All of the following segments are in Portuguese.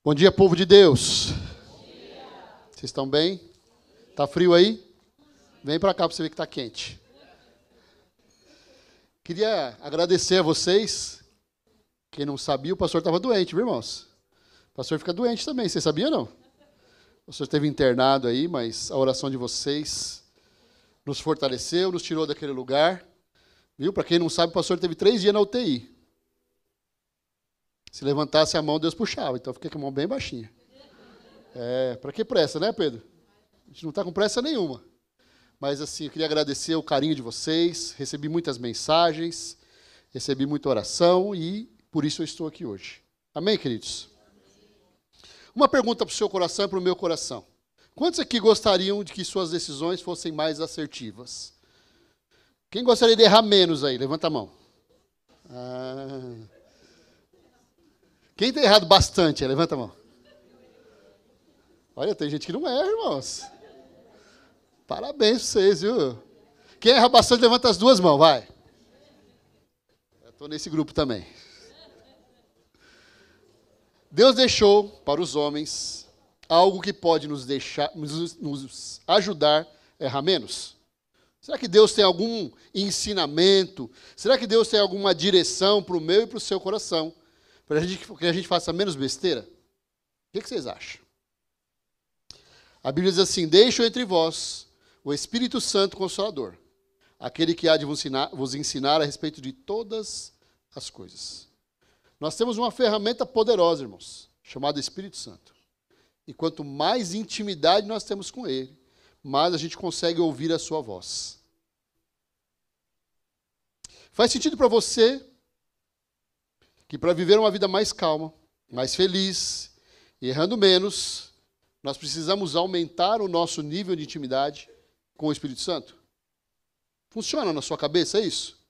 Bom dia, povo de Deus. Vocês estão bem? Tá frio aí? Vem para cá para você ver que tá quente. Queria agradecer a vocês. Quem não sabia, o pastor estava doente, viu, irmãos? O pastor fica doente também, vocês sabiam não? O pastor esteve internado aí, mas a oração de vocês nos fortaleceu, nos tirou daquele lugar. Viu? Para quem não sabe, o pastor teve 3 dias na UTI. Se levantasse a mão, Deus puxava. Então, eu fiquei com a mão bem baixinha. Para que pressa, né, Pedro? A gente não está com pressa nenhuma. Mas, assim, eu queria agradecer o carinho de vocês. Recebi muitas mensagens, recebi muita oração e por isso eu estou aqui hoje. Amém, queridos? Uma pergunta para o seu coração e para o meu coração. Quantos aqui gostariam de que suas decisões fossem mais assertivas? Quem gostaria de errar menos aí? Levanta a mão. Quem tem errado bastante? Levanta a mão. Olha, tem gente que não erra, irmãos. Parabéns para vocês, viu? Quem erra bastante, levanta as 2 mãos, vai. Eu estou nesse grupo também. Deus deixou para os homens algo que pode nos ajudar a errar menos. Será que Deus tem algum ensinamento? Será que Deus tem alguma direção para o meu e para o seu coração? Para que a gente faça menos besteira? O que vocês acham? A Bíblia diz assim: deixo entre vós o Espírito Santo Consolador, aquele que há de vos ensinar a respeito de todas as coisas. Nós temos uma ferramenta poderosa, irmãos, chamada Espírito Santo. E quanto mais intimidade nós temos com Ele, mais a gente consegue ouvir a sua voz. Faz sentido para você que para viver uma vida mais calma, mais feliz, e errando menos, nós precisamos aumentar o nosso nível de intimidade com o Espírito Santo? Funciona na sua cabeça isso?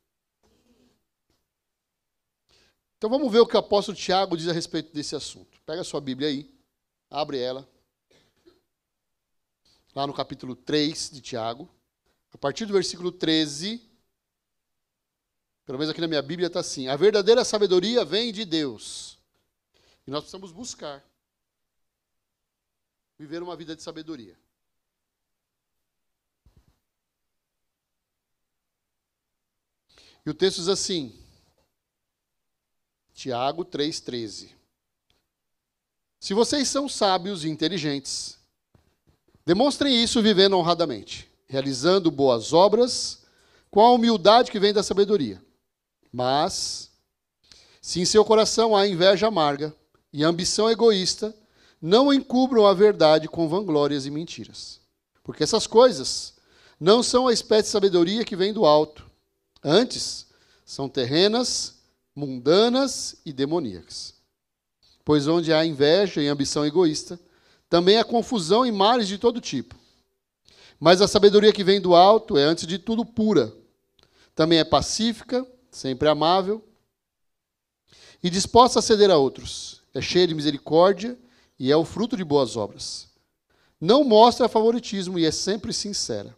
Então vamos ver o que o apóstolo Tiago diz a respeito desse assunto. Pega a sua Bíblia aí, abre ela. Lá no capítulo 3 de Tiago, a partir do versículo 13, pelo menos aqui na minha Bíblia está assim: a verdadeira sabedoria vem de Deus. E nós precisamos buscar viver uma vida de sabedoria. E o texto diz assim, Tiago 3,13. Se vocês são sábios e inteligentes, demonstrem isso vivendo honradamente, realizando boas obras com a humildade que vem da sabedoria. Mas, se em seu coração há inveja amarga e ambição egoísta, não encubram a verdade com vanglórias e mentiras. Porque essas coisas não são a espécie de sabedoria que vem do alto. Antes, são terrenas, mundanas e demoníacas. Pois onde há inveja e ambição egoísta, também há confusão e males de todo tipo. Mas a sabedoria que vem do alto é, antes de tudo, pura. Também é pacífica, sempre amável e disposta a ceder a outros. É cheia de misericórdia e é o fruto de boas obras. Não mostra favoritismo e é sempre sincera.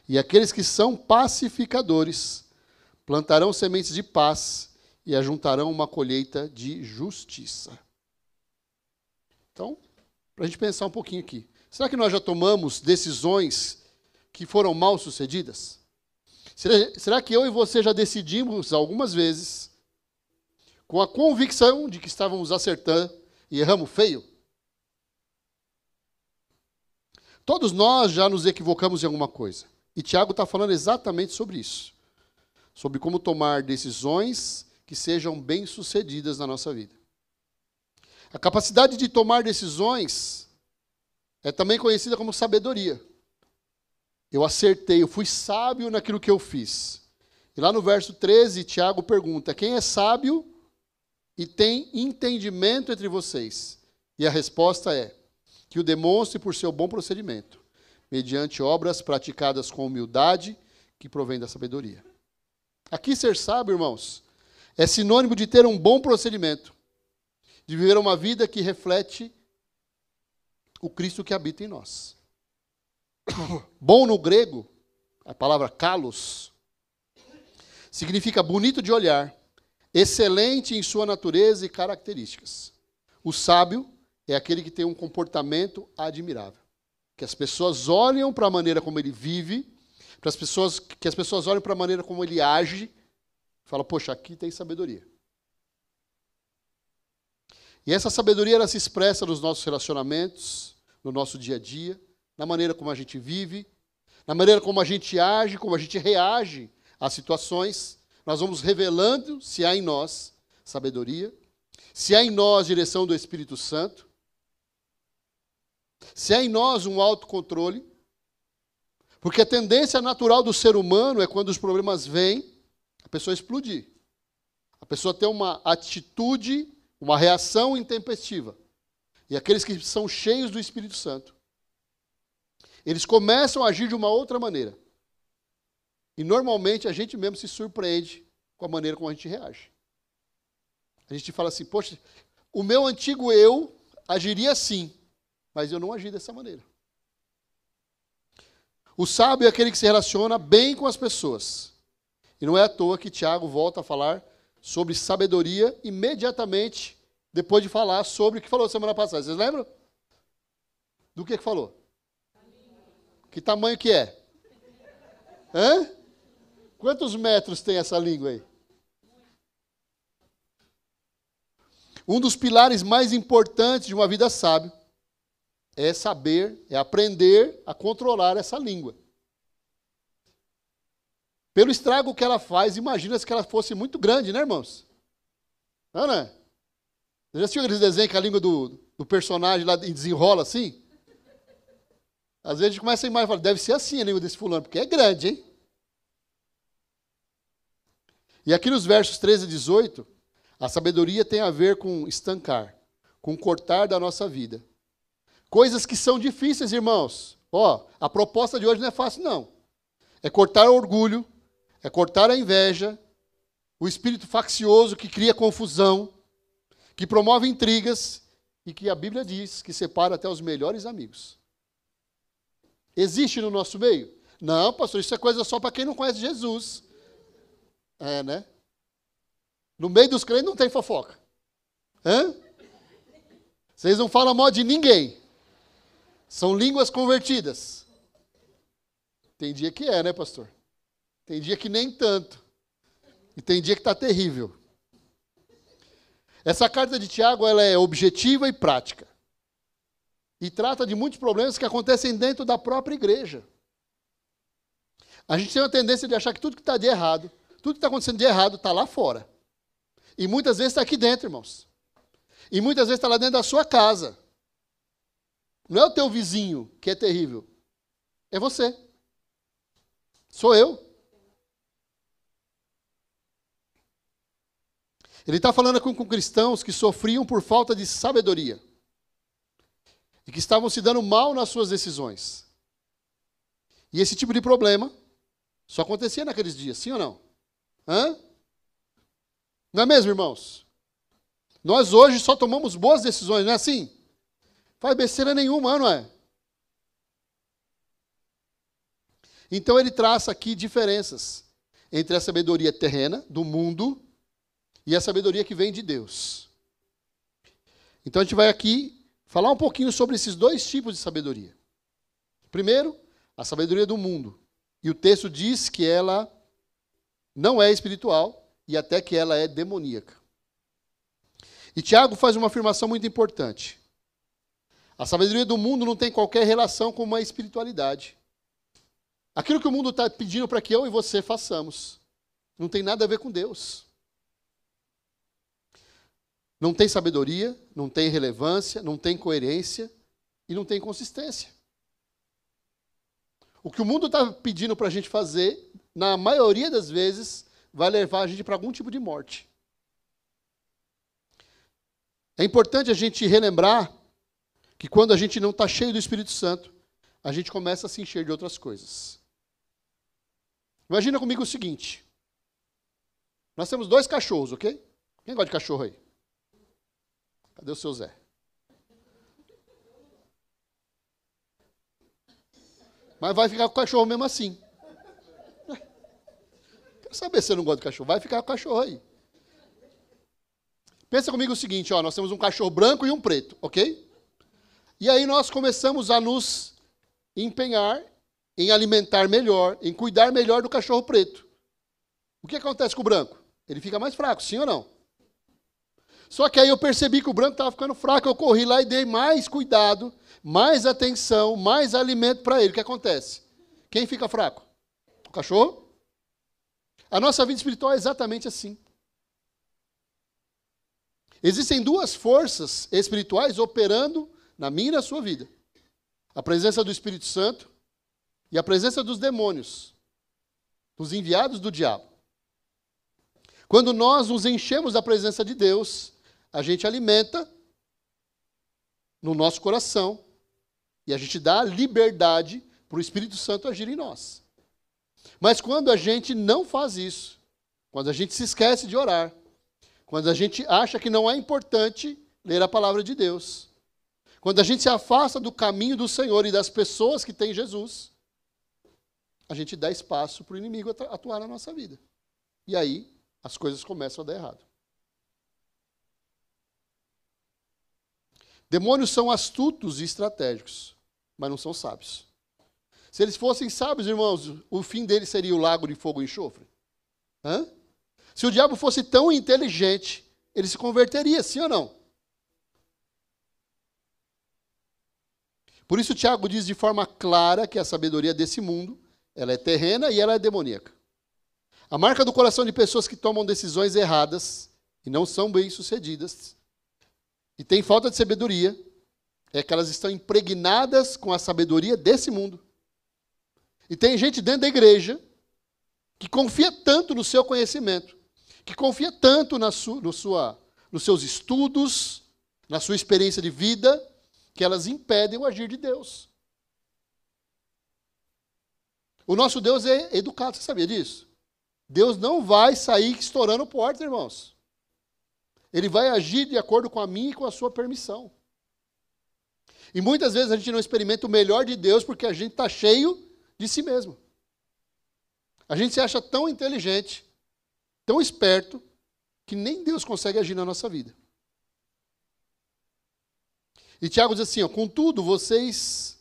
E aqueles que são pacificadores plantarão sementes de paz e ajuntarão uma colheita de justiça. Então, para a gente pensar um pouquinho aqui. Será que nós já tomamos decisões que foram mal sucedidas? Será que eu e você já decidimos algumas vezes com a convicção de que estávamos acertando e erramos feio? Todos nós já nos equivocamos em alguma coisa. E Tiago está falando exatamente sobre isso. Sobre como tomar decisões que sejam bem-sucedidas na nossa vida. A capacidade de tomar decisões é também conhecida como sabedoria. Eu acertei, eu fui sábio naquilo que eu fiz. E lá no verso 13, Tiago pergunta: quem é sábio e tem entendimento entre vocês? E a resposta é: que o demonstre por seu bom procedimento, mediante obras praticadas com humildade, que provém da sabedoria. Aqui ser sábio, irmãos, é sinônimo de ter um bom procedimento, de viver uma vida que reflete o Cristo que habita em nós. Bom no grego, a palavra kalos, significa bonito de olhar, excelente em sua natureza e características. O sábio é aquele que tem um comportamento admirável. Que as pessoas olham para a maneira como ele vive, que as pessoas olham para a maneira como ele age, e falam, poxa, aqui tem sabedoria. E essa sabedoria ela se expressa nos nossos relacionamentos, no nosso dia a dia, na maneira como a gente vive, na maneira como a gente age, como a gente reage às situações. Nós vamos revelando se há em nós sabedoria, se há em nós direção do Espírito Santo, se há em nós um autocontrole, porque a tendência natural do ser humano é quando os problemas vêm, a pessoa explodir. A pessoa ter uma atitude, uma reação intempestiva. E aqueles que são cheios do Espírito Santo, eles começam a agir de uma outra maneira. E normalmente a gente mesmo se surpreende com a maneira como a gente reage. A gente fala assim, poxa, o meu antigo eu agiria assim, mas eu não agi dessa maneira. O sábio é aquele que se relaciona bem com as pessoas. E não é à toa que Tiago volta a falar sobre sabedoria imediatamente depois de falar sobre o que falou semana passada. Vocês lembram? Do que falou? Que tamanho que é? Hã? Quantos metros tem essa língua aí? Um dos pilares mais importantes de uma vida sábia é saber, é aprender a controlar essa língua. Pelo estrago que ela faz, imagina-se que ela fosse muito grande, né, irmãos? Não, né? Você já assistiu aqueles desenhos que a língua do personagem lá desenrola assim? Às vezes a gente começa a imaginar e fala, deve ser assim a língua desse fulano, porque é grande, hein? E aqui nos versos 13 e 18, a sabedoria tem a ver com estancar, com cortar da nossa vida. Coisas que são difíceis, irmãos. Ó, a proposta de hoje não é fácil, não. É cortar o orgulho, é cortar a inveja, o espírito faccioso que cria confusão, que promove intrigas e que a Bíblia diz que separa até os melhores amigos. Existe no nosso meio? Não, pastor, isso é coisa só para quem não conhece Jesus. É, né? No meio dos crentes não tem fofoca. Hã? Vocês não falam mal de ninguém. São línguas convertidas. Tem dia que é, né, pastor? Tem dia que nem tanto. E tem dia que está terrível. Essa carta de Tiago ela é objetiva e prática. E trata de muitos problemas que acontecem dentro da própria igreja. A gente tem uma tendência de achar que tudo que está de errado, tudo que está acontecendo de errado está lá fora. E muitas vezes está aqui dentro, irmãos. E muitas vezes está lá dentro da sua casa. Não é o teu vizinho que é terrível. É você. Sou eu. Ele está falando com cristãos que sofriam por falta de sabedoria. E que estavam se dando mal nas suas decisões. E esse tipo de problema só acontecia naqueles dias, sim ou não? Hã? Não é mesmo, irmãos? Nós hoje só tomamos boas decisões, não é assim? Faz besteira nenhuma, não é? Então ele traça aqui diferenças entre a sabedoria terrena, do mundo, e a sabedoria que vem de Deus. Então a gente vai aqui falar um pouquinho sobre esses dois tipos de sabedoria. Primeiro, a sabedoria do mundo. E o texto diz que ela não é espiritual e até que ela é demoníaca. E Tiago faz uma afirmação muito importante. A sabedoria do mundo não tem qualquer relação com uma espiritualidade. Aquilo que o mundo está pedindo para que eu e você façamos não tem nada a ver com Deus. Não tem sabedoria, não tem relevância, não tem coerência e não tem consistência. O que o mundo está pedindo para a gente fazer, na maioria das vezes, vai levar a gente para algum tipo de morte. É importante a gente relembrar que quando a gente não está cheio do Espírito Santo, a gente começa a se encher de outras coisas. Imagina comigo o seguinte. Nós temos 2 cachorros, ok? Quem gosta de cachorro aí? Cadê o seu Zé? Mas vai ficar com o cachorro mesmo assim. Quero saber se você não gosta de cachorro. Vai ficar com o cachorro aí. Pensa comigo o seguinte, ó, nós temos um cachorro branco e um preto, ok? E aí nós começamos a nos empenhar em alimentar melhor, em cuidar melhor do cachorro preto. O que acontece com o branco? Ele fica mais fraco, sim ou não? Só que aí eu percebi que o branco estava ficando fraco, eu corri lá e dei mais cuidado, mais atenção, mais alimento para ele. O que acontece? Quem fica fraco? O cachorro? A nossa vida espiritual é exatamente assim. Existem duas forças espirituais operando na minha e na sua vida. A presença do Espírito Santo e a presença dos demônios, dos enviados do diabo. Quando nós nos enchemos da presença de Deus, a gente alimenta no nosso coração e a gente dá liberdade para o Espírito Santo agir em nós. Mas quando a gente não faz isso, quando a gente se esquece de orar, quando a gente acha que não é importante ler a palavra de Deus, quando a gente se afasta do caminho do Senhor e das pessoas que têm Jesus, a gente dá espaço para o inimigo atuar na nossa vida. E aí, as coisas começam a dar errado. Demônios são astutos e estratégicos, mas não são sábios. Se eles fossem sábios, irmãos, o fim deles seria o lago de fogo e enxofre. Hã? Se o diabo fosse tão inteligente, ele se converteria, sim ou não? Por isso, Tiago diz de forma clara que a sabedoria desse mundo, ela é terrena e ela é demoníaca. A marca do coração de pessoas que tomam decisões erradas e não são bem-sucedidas e têm falta de sabedoria é que elas estão impregnadas com a sabedoria desse mundo. E tem gente dentro da igreja que confia tanto no seu conhecimento, que confia tanto nos seus estudos, na sua experiência de vida, que elas impedem o agir de Deus. O nosso Deus é educado, você sabia disso? Deus não vai sair estourando portas, irmãos. Ele vai agir de acordo com a minha e com a sua permissão. E muitas vezes a gente não experimenta o melhor de Deus porque a gente está cheio de si mesmo. A gente se acha tão inteligente, tão esperto, que nem Deus consegue agir na nossa vida. E Tiago diz assim, contudo, vocês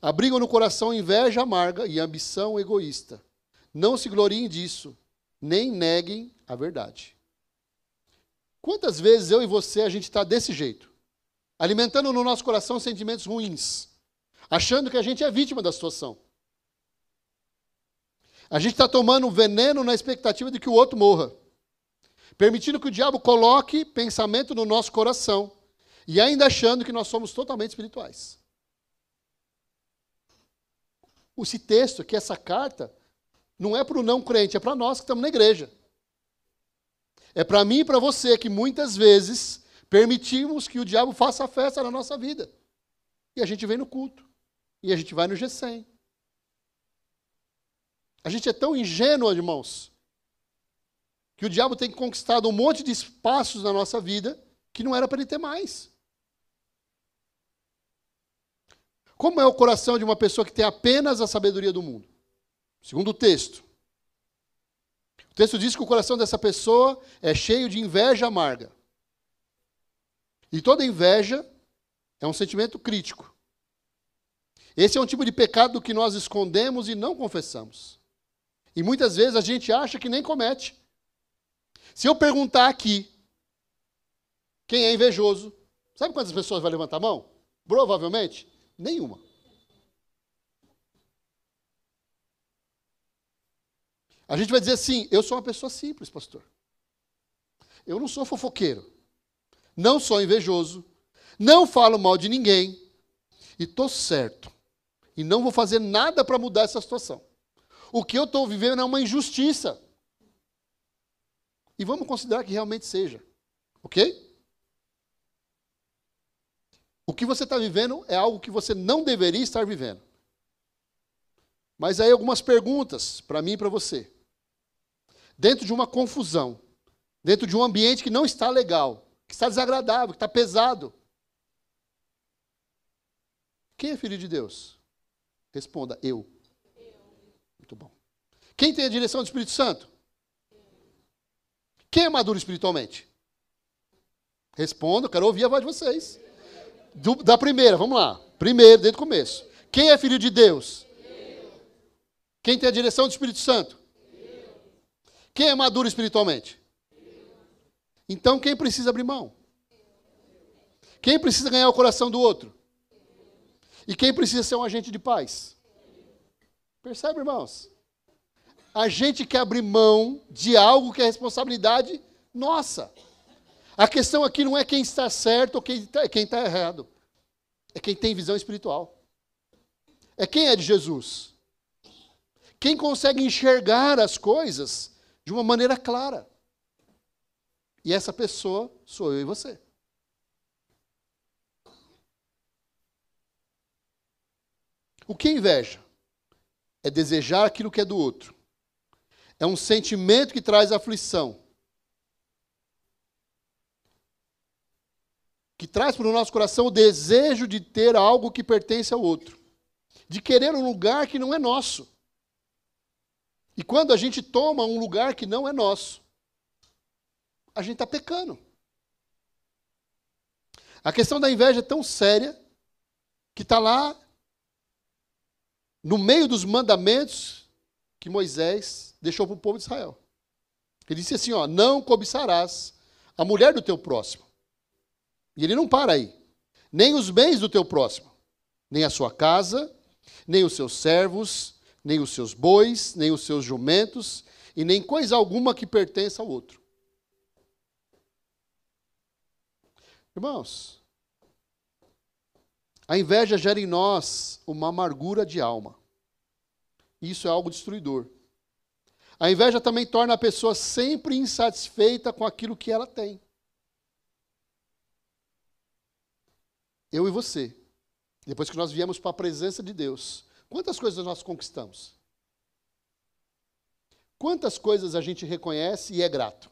abrigam no coração inveja amarga e ambição egoísta. Não se gloriem disso, nem neguem a verdade. Quantas vezes eu e você, a gente está desse jeito? Alimentando no nosso coração sentimentos ruins, achando que a gente é vítima da situação. A gente está tomando veneno na expectativa de que o outro morra. Permitindo que o diabo coloque pensamento no nosso coração. E ainda achando que nós somos totalmente espirituais. Esse texto aqui, essa carta, não é para o não crente, é para nós que estamos na igreja. É para mim e para você que muitas vezes permitimos que o diabo faça a festa na nossa vida. E a gente vem no culto. E a gente vai no G100. A gente é tão ingênuo, irmãos, que o diabo tem conquistado um monte de espaços na nossa vida que não era para ele ter mais. Como é o coração de uma pessoa que tem apenas a sabedoria do mundo? Segundo o texto. O texto diz que o coração dessa pessoa é cheio de inveja amarga. E toda inveja é um sentimento crítico. Esse é um tipo de pecado que nós escondemos e não confessamos. E muitas vezes a gente acha que nem comete. Se eu perguntar aqui, quem é invejoso, sabe quantas pessoas vai levantar a mão? Provavelmente, nenhuma. A gente vai dizer assim, eu sou uma pessoa simples, pastor. Eu não sou fofoqueiro. Não sou invejoso. Não falo mal de ninguém. E estou certo. E não vou fazer nada para mudar essa situação. O que eu estou vivendo é uma injustiça. E vamos considerar que realmente seja. Ok? O que você está vivendo é algo que você não deveria estar vivendo. Mas aí algumas perguntas para mim e para você. Dentro de uma confusão, dentro de um ambiente que não está legal, que está desagradável, que está pesado. Quem é filho de Deus? Responda, eu. Muito bom. Quem tem a direção do Espírito Santo? Quem é maduro espiritualmente? Responda, eu quero ouvir a voz de vocês. Da primeira, vamos lá. Primeiro, desde o começo. Quem é filho de Deus? Quem tem a direção do Espírito Santo? Quem é maduro espiritualmente? Então, quem precisa abrir mão? Quem precisa ganhar o coração do outro? E quem precisa ser um agente de paz? Percebe, irmãos? A gente quer abrir mão de algo que é responsabilidade nossa. A questão aqui não é quem está certo ou quem está errado. É quem tem visão espiritual. É quem é de Jesus. Quem consegue enxergar as coisas de uma maneira clara. E essa pessoa sou eu e você. O que é inveja? É desejar aquilo que é do outro. É um sentimento que traz aflição. Que traz para o nosso coração o desejo de ter algo que pertence ao outro. De querer um lugar que não é nosso. E quando a gente toma um lugar que não é nosso, a gente está pecando. A questão da inveja é tão séria que está lá no meio dos mandamentos que Moisés deixou para o povo de Israel. Ele disse assim, ó, não cobiçarás a mulher do teu próximo. E ele não para aí. Nem os bens do teu próximo, nem a sua casa, nem os seus servos, nem os seus bois, nem os seus jumentos, e nem coisa alguma que pertença ao outro. Irmãos, a inveja gera em nós uma amargura de alma. Isso é algo destruidor. A inveja também torna a pessoa sempre insatisfeita com aquilo que ela tem. Eu e você, depois que nós viemos para a presença de Deus, quantas coisas nós conquistamos? Quantas coisas a gente reconhece e é grato?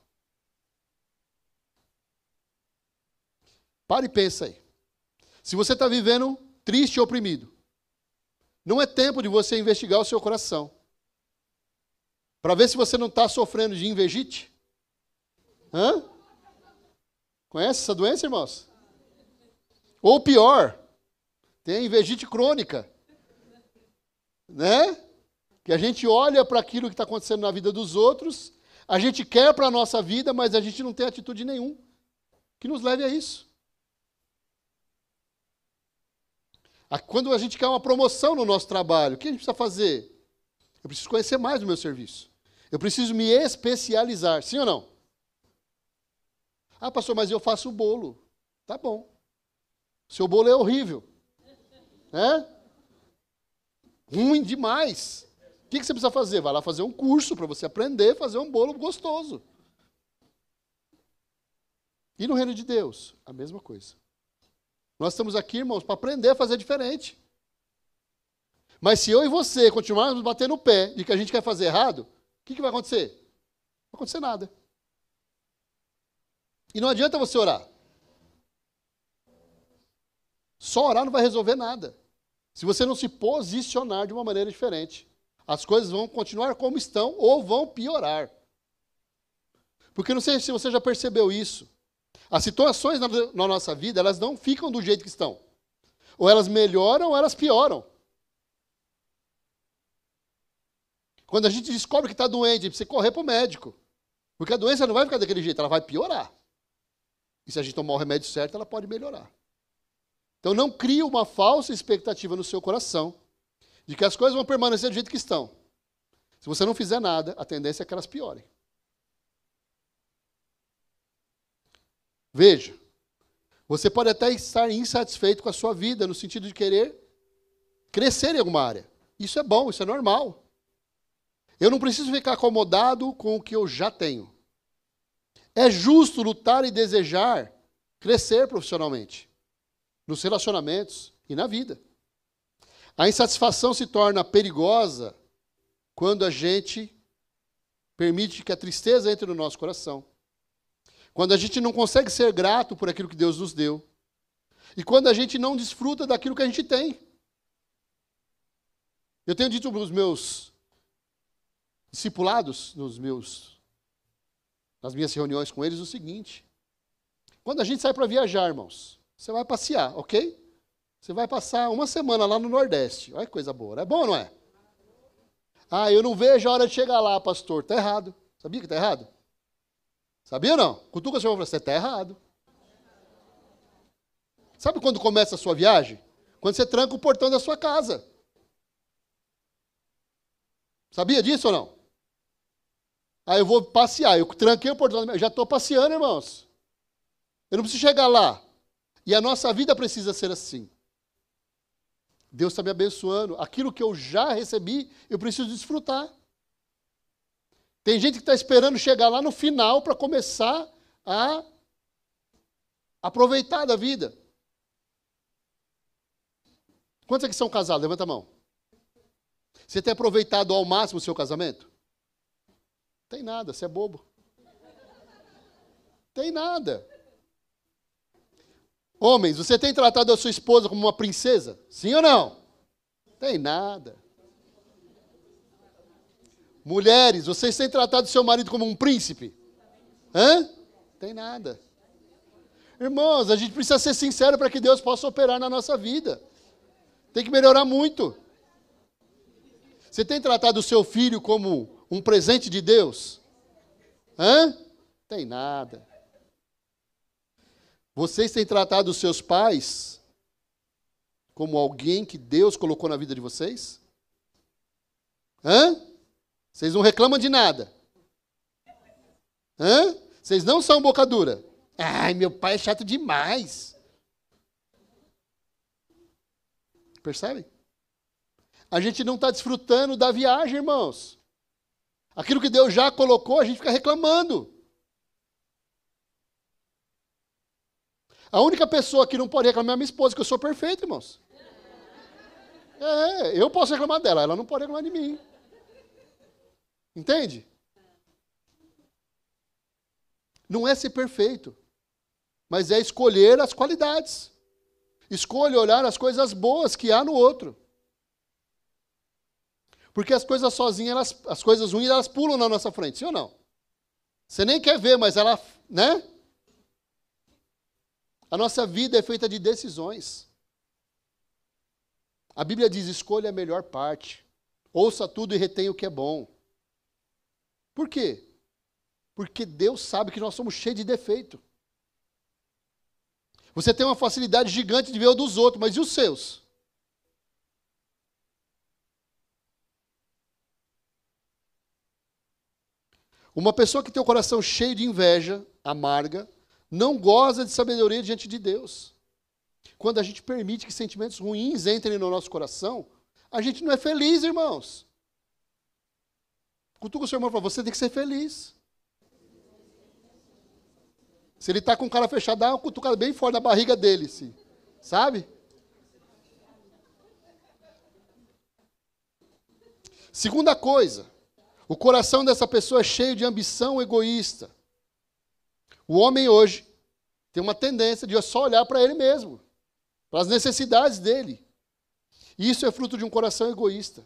Para e pensa aí. Se você está vivendo triste e oprimido, não é tempo de você investigar o seu coração. Para ver se você não está sofrendo de invejite? Hã? Conhece essa doença, irmãos? Ou pior, tem a invejite crônica. Né? Que a gente olha para aquilo que está acontecendo na vida dos outros, a gente quer para a nossa vida, mas a gente não tem atitude nenhuma que nos leve a isso. Quando a gente quer uma promoção no nosso trabalho, o que a gente precisa fazer? Eu preciso conhecer mais do meu serviço. Eu preciso me especializar, sim ou não? Ah, pastor, mas eu faço o bolo. Tá bom. Seu bolo é horrível. É? Ruim demais. O que você precisa fazer? Vai lá fazer um curso para você aprender a fazer um bolo gostoso. E no reino de Deus? A mesma coisa. Nós estamos aqui, irmãos, para aprender a fazer diferente. Mas se eu e você continuarmos batendo o pé de que a gente quer fazer errado, o que vai acontecer? Não vai acontecer nada. E não adianta você orar. Só orar não vai resolver nada. Se você não se posicionar de uma maneira diferente, as coisas vão continuar como estão ou vão piorar. Porque não sei se você já percebeu isso. As situações na nossa vida, elas não ficam do jeito que estão. Ou elas melhoram ou elas pioram. Quando a gente descobre que está doente, a gente precisa correr para o médico. Porque a doença não vai ficar daquele jeito, ela vai piorar. E se a gente tomar o remédio certo, ela pode melhorar. Então não crie uma falsa expectativa no seu coração de que as coisas vão permanecer do jeito que estão. Se você não fizer nada, a tendência é que elas piorem. Veja, você pode até estar insatisfeito com a sua vida, no sentido de querer crescer em alguma área. Isso é bom, isso é normal. Eu não preciso ficar acomodado com o que eu já tenho. É justo lutar e desejar crescer profissionalmente, nos relacionamentos e na vida. A insatisfação se torna perigosa quando a gente permite que a tristeza entre no nosso coração. Quando a gente não consegue ser grato por aquilo que Deus nos deu. E quando a gente não desfruta daquilo que a gente tem. Eu tenho dito para os meus discipulados, nas minhas reuniões com eles, o seguinte. Quando a gente sai para viajar, irmãos, Você vai passear, ok? Você vai passar uma semana lá no Nordeste. Olha que coisa boa. É bom ou não é? Ah, eu não vejo a hora de chegar lá, pastor. Está errado. Sabia que está errado? Sabia ou não? Cutuca o senhor e fala, você está errado. Sabe quando começa a sua viagem? Quando você tranca o portão da sua casa. Sabia disso ou não? Aí eu vou passear, eu tranquei o portão, eu já estou passeando, irmãos. Eu não preciso chegar lá. E a nossa vida precisa ser assim. Deus está me abençoando. Aquilo que eu já recebi, eu preciso desfrutar. Tem gente que está esperando chegar lá no final para começar a aproveitar da vida. Quantos aqui são casados? Levanta a mão. Você tem aproveitado ao máximo o seu casamento? Tem nada, você é bobo. Tem nada. Homens, você tem tratado a sua esposa como uma princesa? Sim ou não? Tem nada. Mulheres, vocês têm tratado o seu marido como um príncipe? Hã? Tem nada. Irmãos, a gente precisa ser sincero para que Deus possa operar na nossa vida. Tem que melhorar muito. Você tem tratado o seu filho como um presente de Deus? Hã? Tem nada. Vocês têm tratado os seus pais como alguém que Deus colocou na vida de vocês? Hã? Vocês não reclamam de nada? Hã? Vocês não são boca dura? Ai, meu pai é chato demais. Percebe? A gente não está desfrutando da viagem, irmãos. Aquilo que Deus já colocou, a gente fica reclamando. A única pessoa que não pode reclamar é a minha esposa, que eu sou perfeito, irmãos. Eu posso reclamar dela, ela não pode reclamar de mim. Entende? Não é ser perfeito, mas é escolher as qualidades. Escolha olhar as coisas boas que há no outro. Porque as coisas sozinhas, as coisas ruins, elas pulam na nossa frente, sim ou não? Você nem quer ver, mas ela, né? A nossa vida é feita de decisões. A Bíblia diz, escolha a melhor parte. Ouça tudo e retenha o que é bom. Por quê? Porque Deus sabe que nós somos cheios de defeito. Você tem uma facilidade gigante de ver o dos outros, mas e os seus? Uma pessoa que tem o coração cheio de inveja, amarga, não goza de sabedoria diante de Deus. Quando a gente permite que sentimentos ruins entrem no nosso coração, a gente não é feliz, irmãos. Cutuca o seu irmão e fala, você tem que ser feliz. Se ele está com o cara fechado, dá uma cutucada bem forte na barriga dele, sim. Sabe? Segunda coisa, o coração dessa pessoa é cheio de ambição egoísta. O homem hoje tem uma tendência de só olhar para ele mesmo, para as necessidades dele. E isso é fruto de um coração egoísta.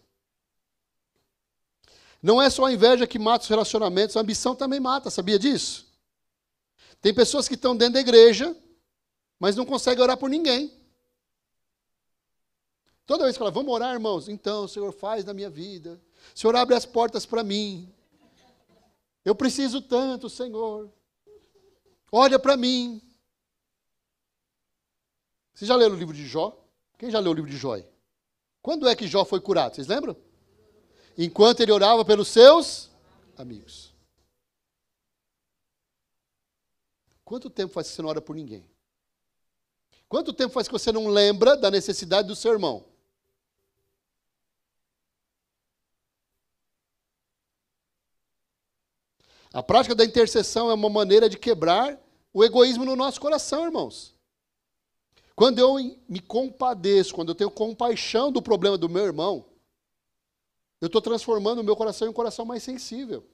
Não é só a inveja que mata os relacionamentos, a ambição também mata, sabia disso? Tem pessoas que estão dentro da igreja, mas não conseguem orar por ninguém. Toda vez que fala, vamos orar, irmãos? Então, o Senhor faz na minha vida. O Senhor abre as portas para mim. Eu preciso tanto, Senhor. Olha para mim. Você já leu o livro de Jó? Quem já leu o livro de Jó? Quando é que Jó foi curado? Vocês lembram? Enquanto ele orava pelos seus amigos. Quanto tempo faz que você não ora por ninguém? Quanto tempo faz que você não lembra da necessidade do seu irmão? A prática da intercessão é uma maneira de quebrar o egoísmo no nosso coração, irmãos. Quando eu me compadeço, quando eu tenho compaixão do problema do meu irmão, eu estou transformando o meu coração em um coração mais sensível.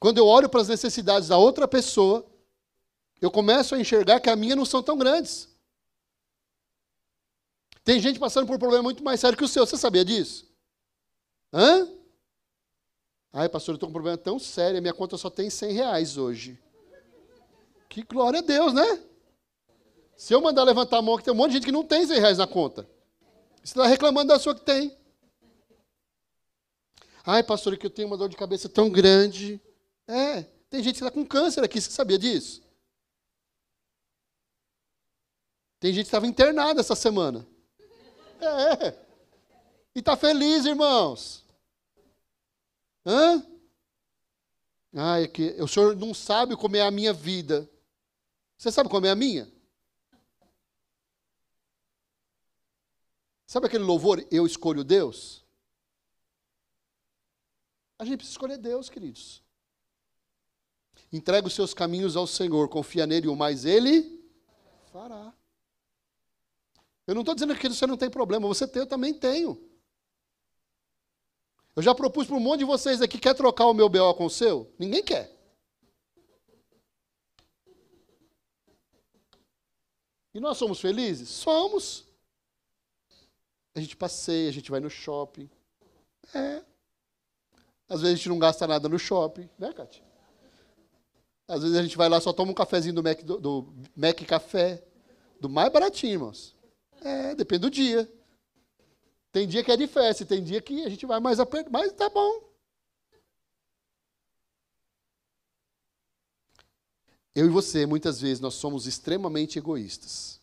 Quando eu olho para as necessidades da outra pessoa, eu começo a enxergar que a minha não são tão grandes. Tem gente passando por um problema muito mais sério que o seu. Você sabia disso? Hã? Ai, pastor, eu estou com um problema tão sério, a minha conta só tem R$100 hoje. Que glória a Deus, né? Se eu mandar levantar a mão, que tem um monte de gente que não tem R$100 na conta. Você está reclamando da sua que tem. Ai, pastor, é que eu tenho uma dor de cabeça tão grande. Tem gente que está com câncer aqui, você sabia disso? Tem gente que estava internada essa semana. E está feliz, irmãos. É que o senhor não sabe como é a minha vida. Você sabe como é a minha? Sabe aquele louvor, eu escolho Deus? A gente precisa escolher Deus, queridos. Entrega os seus caminhos ao Senhor, confia nele, o mais ele fará. Eu não estou dizendo que você não tem problema, você tem, eu também tenho. Eu já propus para um monte de vocês aqui, quer trocar o meu BO com o seu? Ninguém quer. E nós somos felizes? Somos. A gente passeia, a gente vai no shopping. Às vezes a gente não gasta nada no shopping, né, Cátia? Às vezes a gente vai lá, só toma um cafezinho do Mac Café, do mais baratinho, irmãos. Depende do dia. Tem dia que é de festa, tem dia que a gente vai mais apertado, mas tá bom. Eu e você, muitas vezes, nós somos extremamente egoístas.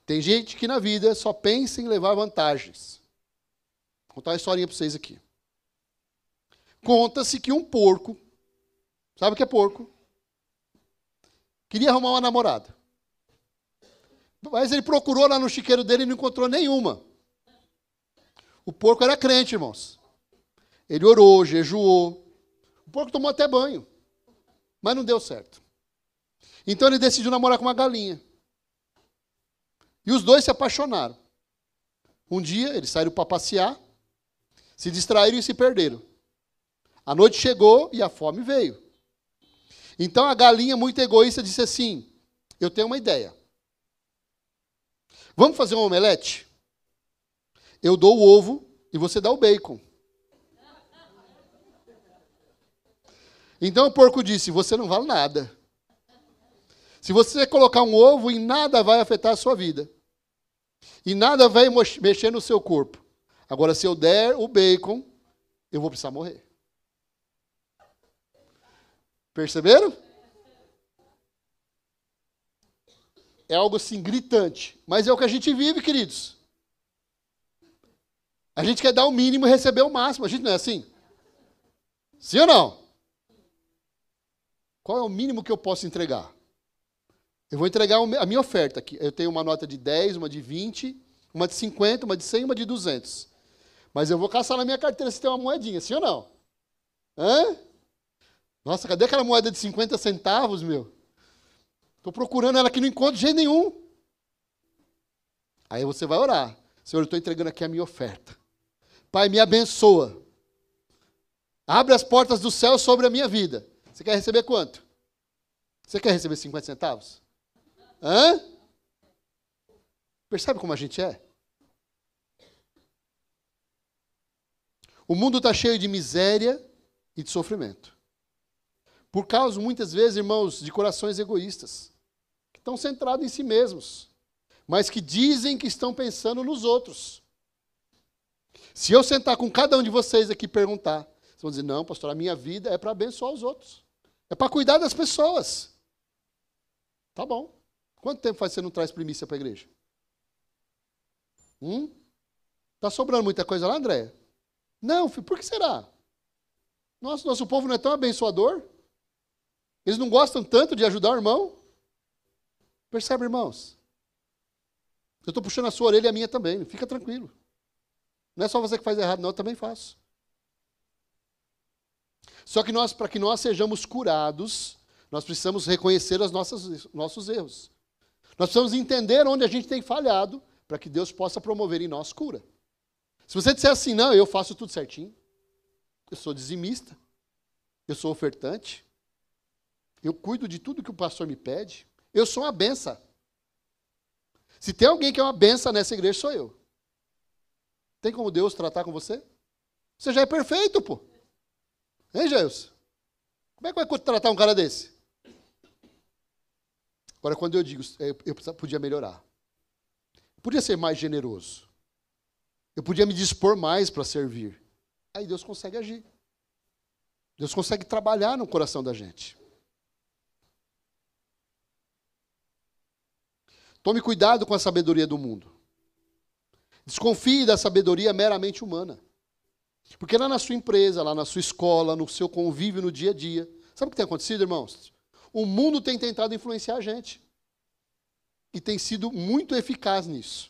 Tem gente que na vida só pensa em levar vantagens. Vou contar uma historinha para vocês aqui. Conta-se que um porco, sabe o que é porco? Queria arrumar uma namorada. Mas ele procurou lá no chiqueiro dele e não encontrou nenhuma. O porco era crente, irmãos. Ele orou, jejuou. O porco tomou até banho. Mas não deu certo. Então ele decidiu namorar com uma galinha. E os dois se apaixonaram. Um dia eles saíram para passear, se distraíram e se perderam. A noite chegou e a fome veio. Então a galinha, muito egoísta, disse assim: eu tenho uma ideia. Vamos fazer um omelete? Eu dou o ovo e você dá o bacon. Então o porco disse: você não vale nada. Se você colocar um ovo, em nada vai afetar a sua vida. E nada vai mexer no seu corpo. Agora, se eu der o bacon, eu vou precisar morrer. Perceberam? É algo assim gritante. Mas é o que a gente vive, queridos. A gente quer dar o mínimo e receber o máximo. A gente não é assim? Sim ou não? Qual é o mínimo que eu posso entregar? Eu vou entregar a minha oferta aqui. Eu tenho uma nota de 10, uma de 20, uma de 50, uma de 100 e uma de 200. Mas eu vou caçar na minha carteira se tem uma moedinha, sim ou não? Nossa, cadê aquela moeda de 50 centavos, meu? Estou procurando ela aqui, não encontro de jeito nenhum. Aí você vai orar. Senhor, eu estou entregando aqui a minha oferta. Pai, me abençoa. Abre as portas do céu sobre a minha vida. Você quer receber quanto? Você quer receber 50 centavos? Percebe como a gente é? O mundo está cheio de miséria e de sofrimento. Por causa, muitas vezes, irmãos, de corações egoístas, que estão centrados em si mesmos, mas que dizem que estão pensando nos outros. Se eu sentar com cada um de vocês aqui e perguntar, vocês vão dizer: não, pastor, a minha vida é para abençoar os outros. É para cuidar das pessoas. Tá bom. Quanto tempo faz que você não traz primícia para a igreja? Está sobrando muita coisa lá, Andréia? Não, filho, por que será? Nosso povo não é tão abençoador? Eles não gostam tanto de ajudar o irmão? Percebe, irmãos? Eu estou puxando a sua orelha e a minha também. Fica tranquilo. Não é só você que faz errado, não, eu também faço. Só que para que nós sejamos curados, nós precisamos reconhecer os nossos erros. Nós precisamos entender onde a gente tem falhado, para que Deus possa promover em nós cura. Se você disser assim: não, eu faço tudo certinho, eu sou dizimista, eu sou ofertante, eu cuido de tudo que o pastor me pede, eu sou uma benção. Se tem alguém que é uma benção nessa igreja, sou eu. Tem como Deus tratar com você? Você já é perfeito, pô. Hein, Jailson? Como é que vai tratar um cara desse? Agora, quando eu digo, eu podia melhorar. Eu podia ser mais generoso. Eu podia me dispor mais para servir. Aí Deus consegue agir. Deus consegue trabalhar no coração da gente. Tome cuidado com a sabedoria do mundo. Desconfie da sabedoria meramente humana. Porque lá na sua empresa, lá na sua escola, no seu convívio, no dia a dia, sabe o que tem acontecido, irmãos? O mundo tem tentado influenciar a gente. E tem sido muito eficaz nisso.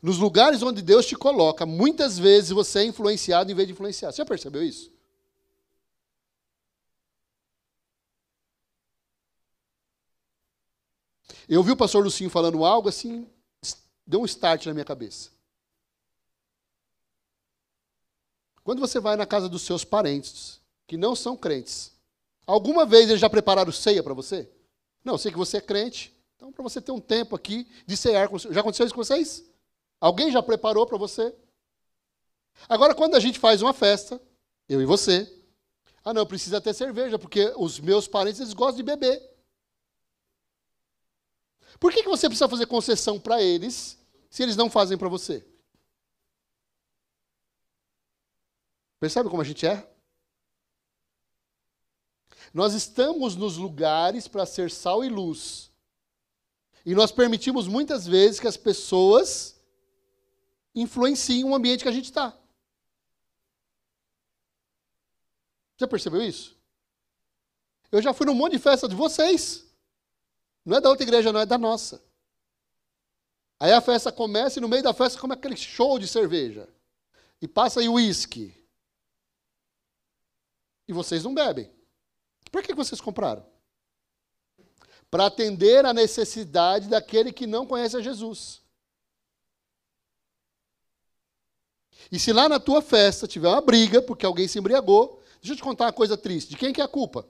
Nos lugares onde Deus te coloca, muitas vezes você é influenciado em vez de influenciar. Você já percebeu isso? Eu vi o pastor Lucinho falando algo assim, deu um start na minha cabeça. Quando você vai na casa dos seus parentes, que não são crentes, alguma vez eles já prepararam ceia para você? Não, eu sei que você é crente, então para você ter um tempo aqui de cear com você. Já aconteceu isso com vocês? Alguém já preparou para você? Agora, quando a gente faz uma festa, eu e você, não, precisa ter cerveja, porque os meus parentes eles gostam de beber. Por que você precisa fazer concessão para eles, se eles não fazem para você? Percebe como a gente é? Nós estamos nos lugares para ser sal e luz. E nós permitimos muitas vezes que as pessoas influenciem o ambiente que a gente está. Já percebeu isso? Eu já fui num monte de festa de vocês. Não é da outra igreja, não, é da nossa. Aí a festa começa e no meio da festa come aquele show de cerveja. E passa aí o uísque. E vocês não bebem. Por que vocês compraram? Para atender a necessidade daquele que não conhece a Jesus. E se lá na tua festa tiver uma briga, porque alguém se embriagou, deixa eu te contar uma coisa triste. De quem que é a culpa?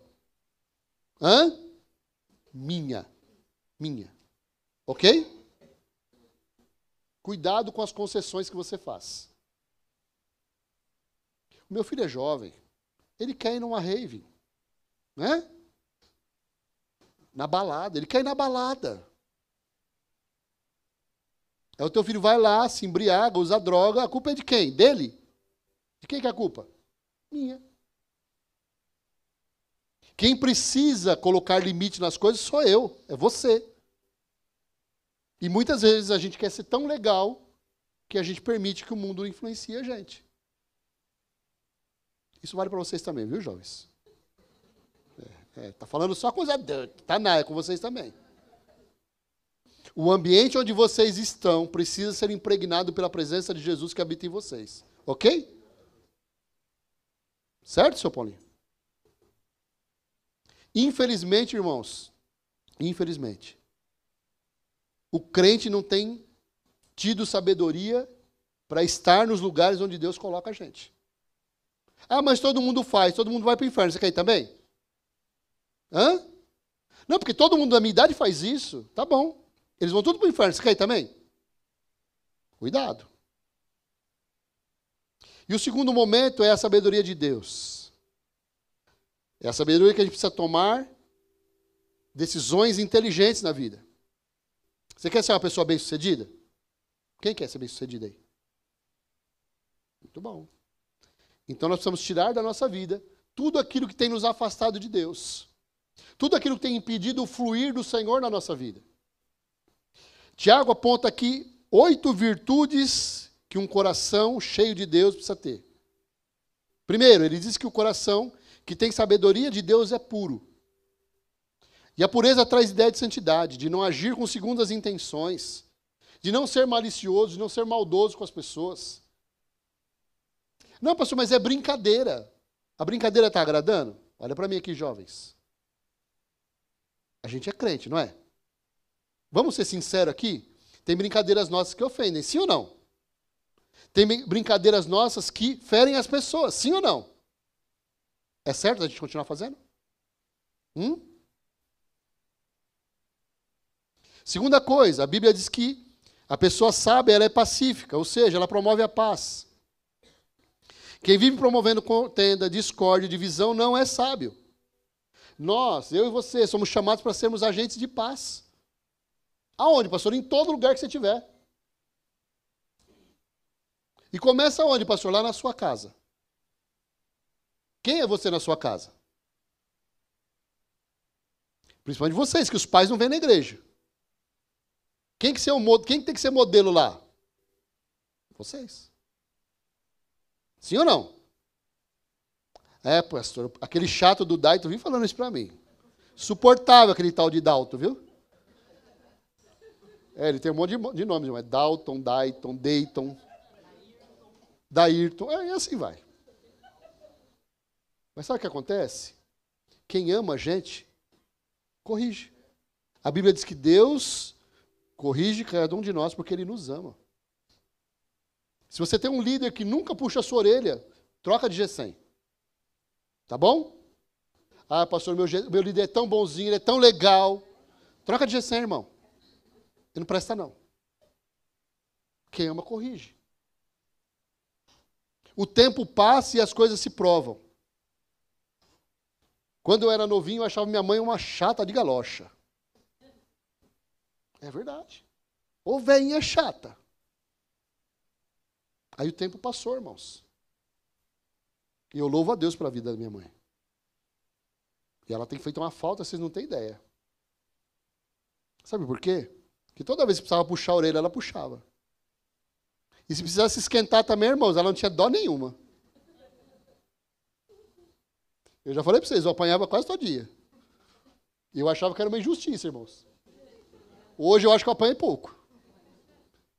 Minha. Ok? Cuidado com as concessões que você faz. O meu filho é jovem. Ele quer ir numa rave. Né? Na balada. Ele quer ir na balada. Aí o teu filho vai lá, se embriaga, usa droga. A culpa é de quem? Dele? De quem que é a culpa? Minha. Quem precisa colocar limite nas coisas sou eu, é você. E muitas vezes a gente quer ser tão legal que a gente permite que o mundo influencie a gente. Isso vale para vocês também, viu, jovens? Tá falando só coisa é com vocês também. O ambiente onde vocês estão precisa ser impregnado pela presença de Jesus que habita em vocês. Ok? Certo, seu Paulinho? Infelizmente, irmãos, o crente não tem tido sabedoria para estar nos lugares onde Deus coloca a gente. Mas todo mundo faz, todo mundo vai para o inferno. Você quer ir também? Não, porque todo mundo da minha idade faz isso. Tá bom. Eles vão tudo para o inferno. Você quer ir também? Cuidado. E o segundo momento é a sabedoria de Deus. É a sabedoria que a gente precisa tomar decisões inteligentes na vida. Você quer ser uma pessoa bem-sucedida? Quem quer ser bem-sucedido aí? Muito bom. Então nós precisamos tirar da nossa vida tudo aquilo que tem nos afastado de Deus. Tudo aquilo que tem impedido o fluir do Senhor na nossa vida. Tiago aponta aqui 8 virtudes que um coração cheio de Deus precisa ter. Primeiro, ele diz que o coração que tem sabedoria de Deus é puro. E a pureza traz ideia de santidade, de não agir com segundas intenções, de não ser malicioso, de não ser maldoso com as pessoas. Não, pastor, mas é brincadeira. A brincadeira está agradando? Olha para mim aqui, jovens. A gente é crente, não é? Vamos ser sinceros aqui? Tem brincadeiras nossas que ofendem, sim ou não? Tem brincadeiras nossas que ferem as pessoas, sim ou não? É certo a gente continuar fazendo? Segunda coisa, a Bíblia diz que a pessoa sábia, ela é pacífica, ou seja, ela promove a paz. Quem vive promovendo contenda, discórdia, divisão, não é sábio. Nós, eu e você, somos chamados para sermos agentes de paz. Aonde, pastor? Em todo lugar que você estiver. E começa onde, pastor? Lá na sua casa. Quem é você na sua casa? Principalmente vocês, que os pais não vêm na igreja. Quem tem que ser modelo lá? Vocês. Sim ou não? É, pastor, aquele chato do Dayton vem falando isso para mim. Suportável aquele tal de Dalton, viu? É, ele tem um monte de nomes, mas Dalton, Dayton, Dayton, Dayrton, e assim vai. Mas sabe o que acontece? Quem ama a gente, corrige. A Bíblia diz que Deus corrige cada um de nós porque Ele nos ama. Se você tem um líder que nunca puxa a sua orelha, troca de G100. Tá bom? Ah, pastor, meu líder é tão bonzinho, ele é tão legal. Troca de G100, irmão. Ele não presta, não. Quem ama, corrige. O tempo passa e as coisas se provam. Quando eu era novinho, eu achava minha mãe uma chata de galocha. É verdade. Ô velhinha chata. Aí o tempo passou, irmãos. E eu louvo a Deus pela vida da minha mãe. E ela tem feito uma falta, vocês não têm ideia. Sabe por quê? Porque toda vez que precisava puxar a orelha, ela puxava. E se precisasse esquentar também, irmãos, ela não tinha dó nenhuma. Eu já falei para vocês, eu apanhava quase todo dia. E eu achava que era uma injustiça, irmãos. Hoje eu acho que eu apanhei pouco.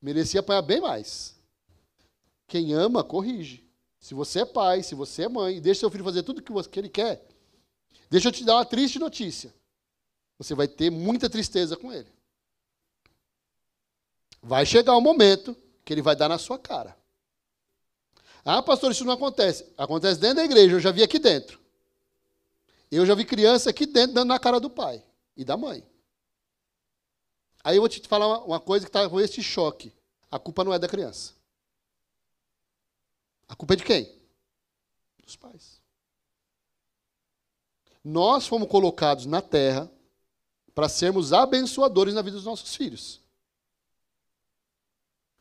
Merecia apanhar bem mais. Quem ama, corrige. Se você é pai, se você é mãe, deixa seu filho fazer tudo o que ele quer, deixa eu te dar uma triste notícia. Você vai ter muita tristeza com ele. Vai chegar um momento que ele vai dar na sua cara. Ah, pastor, isso não acontece. Acontece dentro da igreja, eu já vi aqui dentro. Eu já vi criança aqui dentro dando na cara do pai e da mãe. Aí eu vou te falar uma coisa que está com esse choque. A culpa não é da criança. A culpa é de quem? Dos pais. Nós fomos colocados na terra para sermos abençoadores na vida dos nossos filhos.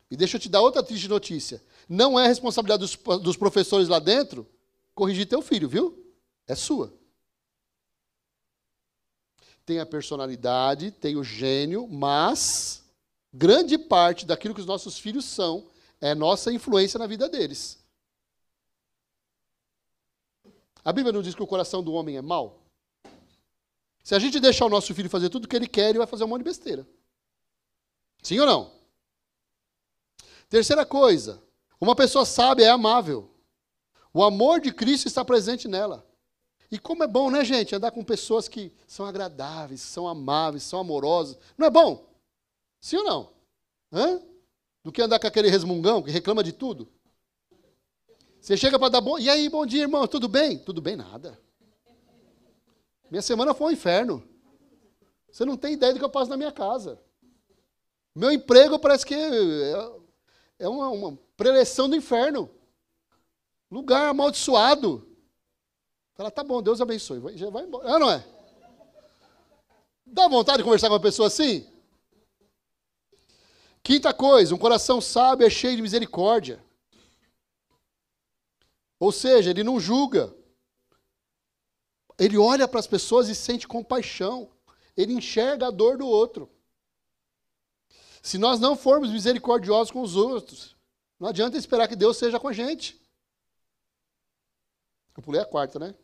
E deixa eu te dar outra triste notícia. Não é responsabilidade dos professores lá dentro corrigir teu filho, viu? É sua. Tem a personalidade, tem o gênio, mas grande parte daquilo que os nossos filhos são é nossa influência na vida deles. A Bíblia não diz que o coração do homem é mau? Se a gente deixar o nosso filho fazer tudo o que ele quer, ele vai fazer um monte de besteira. Sim ou não? Terceira coisa, uma pessoa sábia é amável. O amor de Cristo está presente nela. E como é bom, né, gente, andar com pessoas que são agradáveis, são amáveis, são amorosas. Não é bom? Sim ou não? Hã? Do que andar com aquele resmungão que reclama de tudo. Você chega para dar bom... E aí, bom dia, irmão, tudo bem? Tudo bem, nada. Minha semana foi um inferno. Você não tem ideia do que eu passo na minha casa. Meu emprego parece que é uma preleção do inferno. Lugar amaldiçoado. Fala, tá bom, Deus abençoe. Já vai embora. Ah, não é? Dá vontade de conversar com uma pessoa assim? Quinta coisa, um coração sábio é cheio de misericórdia. Ou seja, ele não julga. Ele olha para as pessoas e sente compaixão. Ele enxerga a dor do outro. Se nós não formos misericordiosos com os outros, não adianta esperar que Deus seja com a gente. Eu pulei a quarta, né?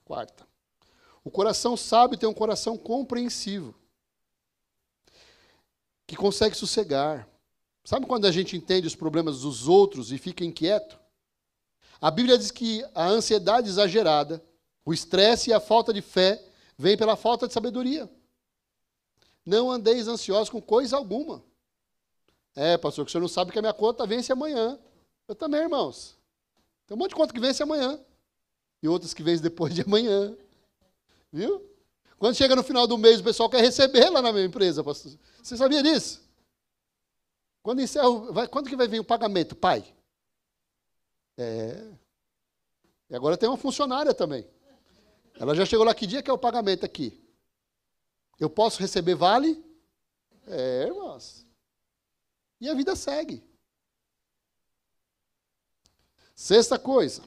Quarta. O coração sábio tem um coração compreensivo, que consegue sossegar. Sabe quando a gente entende os problemas dos outros e fica inquieto? A Bíblia diz que a ansiedade exagerada, o estresse e a falta de fé vem pela falta de sabedoria. Não andeis ansiosos com coisa alguma. É, pastor, que o senhor não sabe que a minha conta vence amanhã. Eu também, irmãos. Tem um monte de conta que vence amanhã. E outras que vencem depois de amanhã. Viu? Quando chega no final do mês, o pessoal quer receber lá na minha empresa, pastor. Você sabia disso? Quando encerra, quando que vai vir o pagamento, pai? É. E agora tem uma funcionária também. Ela já chegou lá, que dia que é o pagamento aqui? Eu posso receber vale? É, irmãos. E a vida segue. Sexta coisa.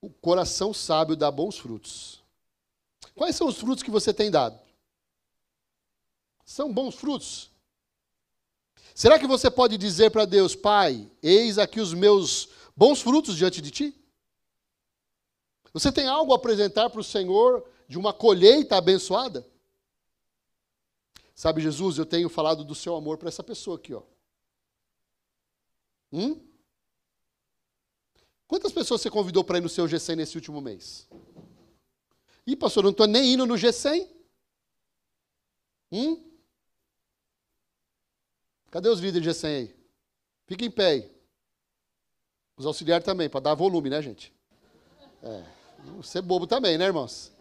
O coração sábio dá bons frutos. Quais são os frutos que você tem dado? São bons frutos? Será que você pode dizer para Deus, Pai, eis aqui os meus bons frutos diante de ti? Você tem algo a apresentar para o Senhor de uma colheita abençoada? Sabe, Jesus, eu tenho falado do seu amor para essa pessoa aqui, ó. Quantas pessoas você convidou para ir no seu G100 nesse último mês? Ih, pastor, eu não estou nem indo no G100? Cadê os líderes de G100 aí? Fica em pé aí. Os auxiliares também, para dar volume, né, gente? Não ser bobo também, né, irmãos?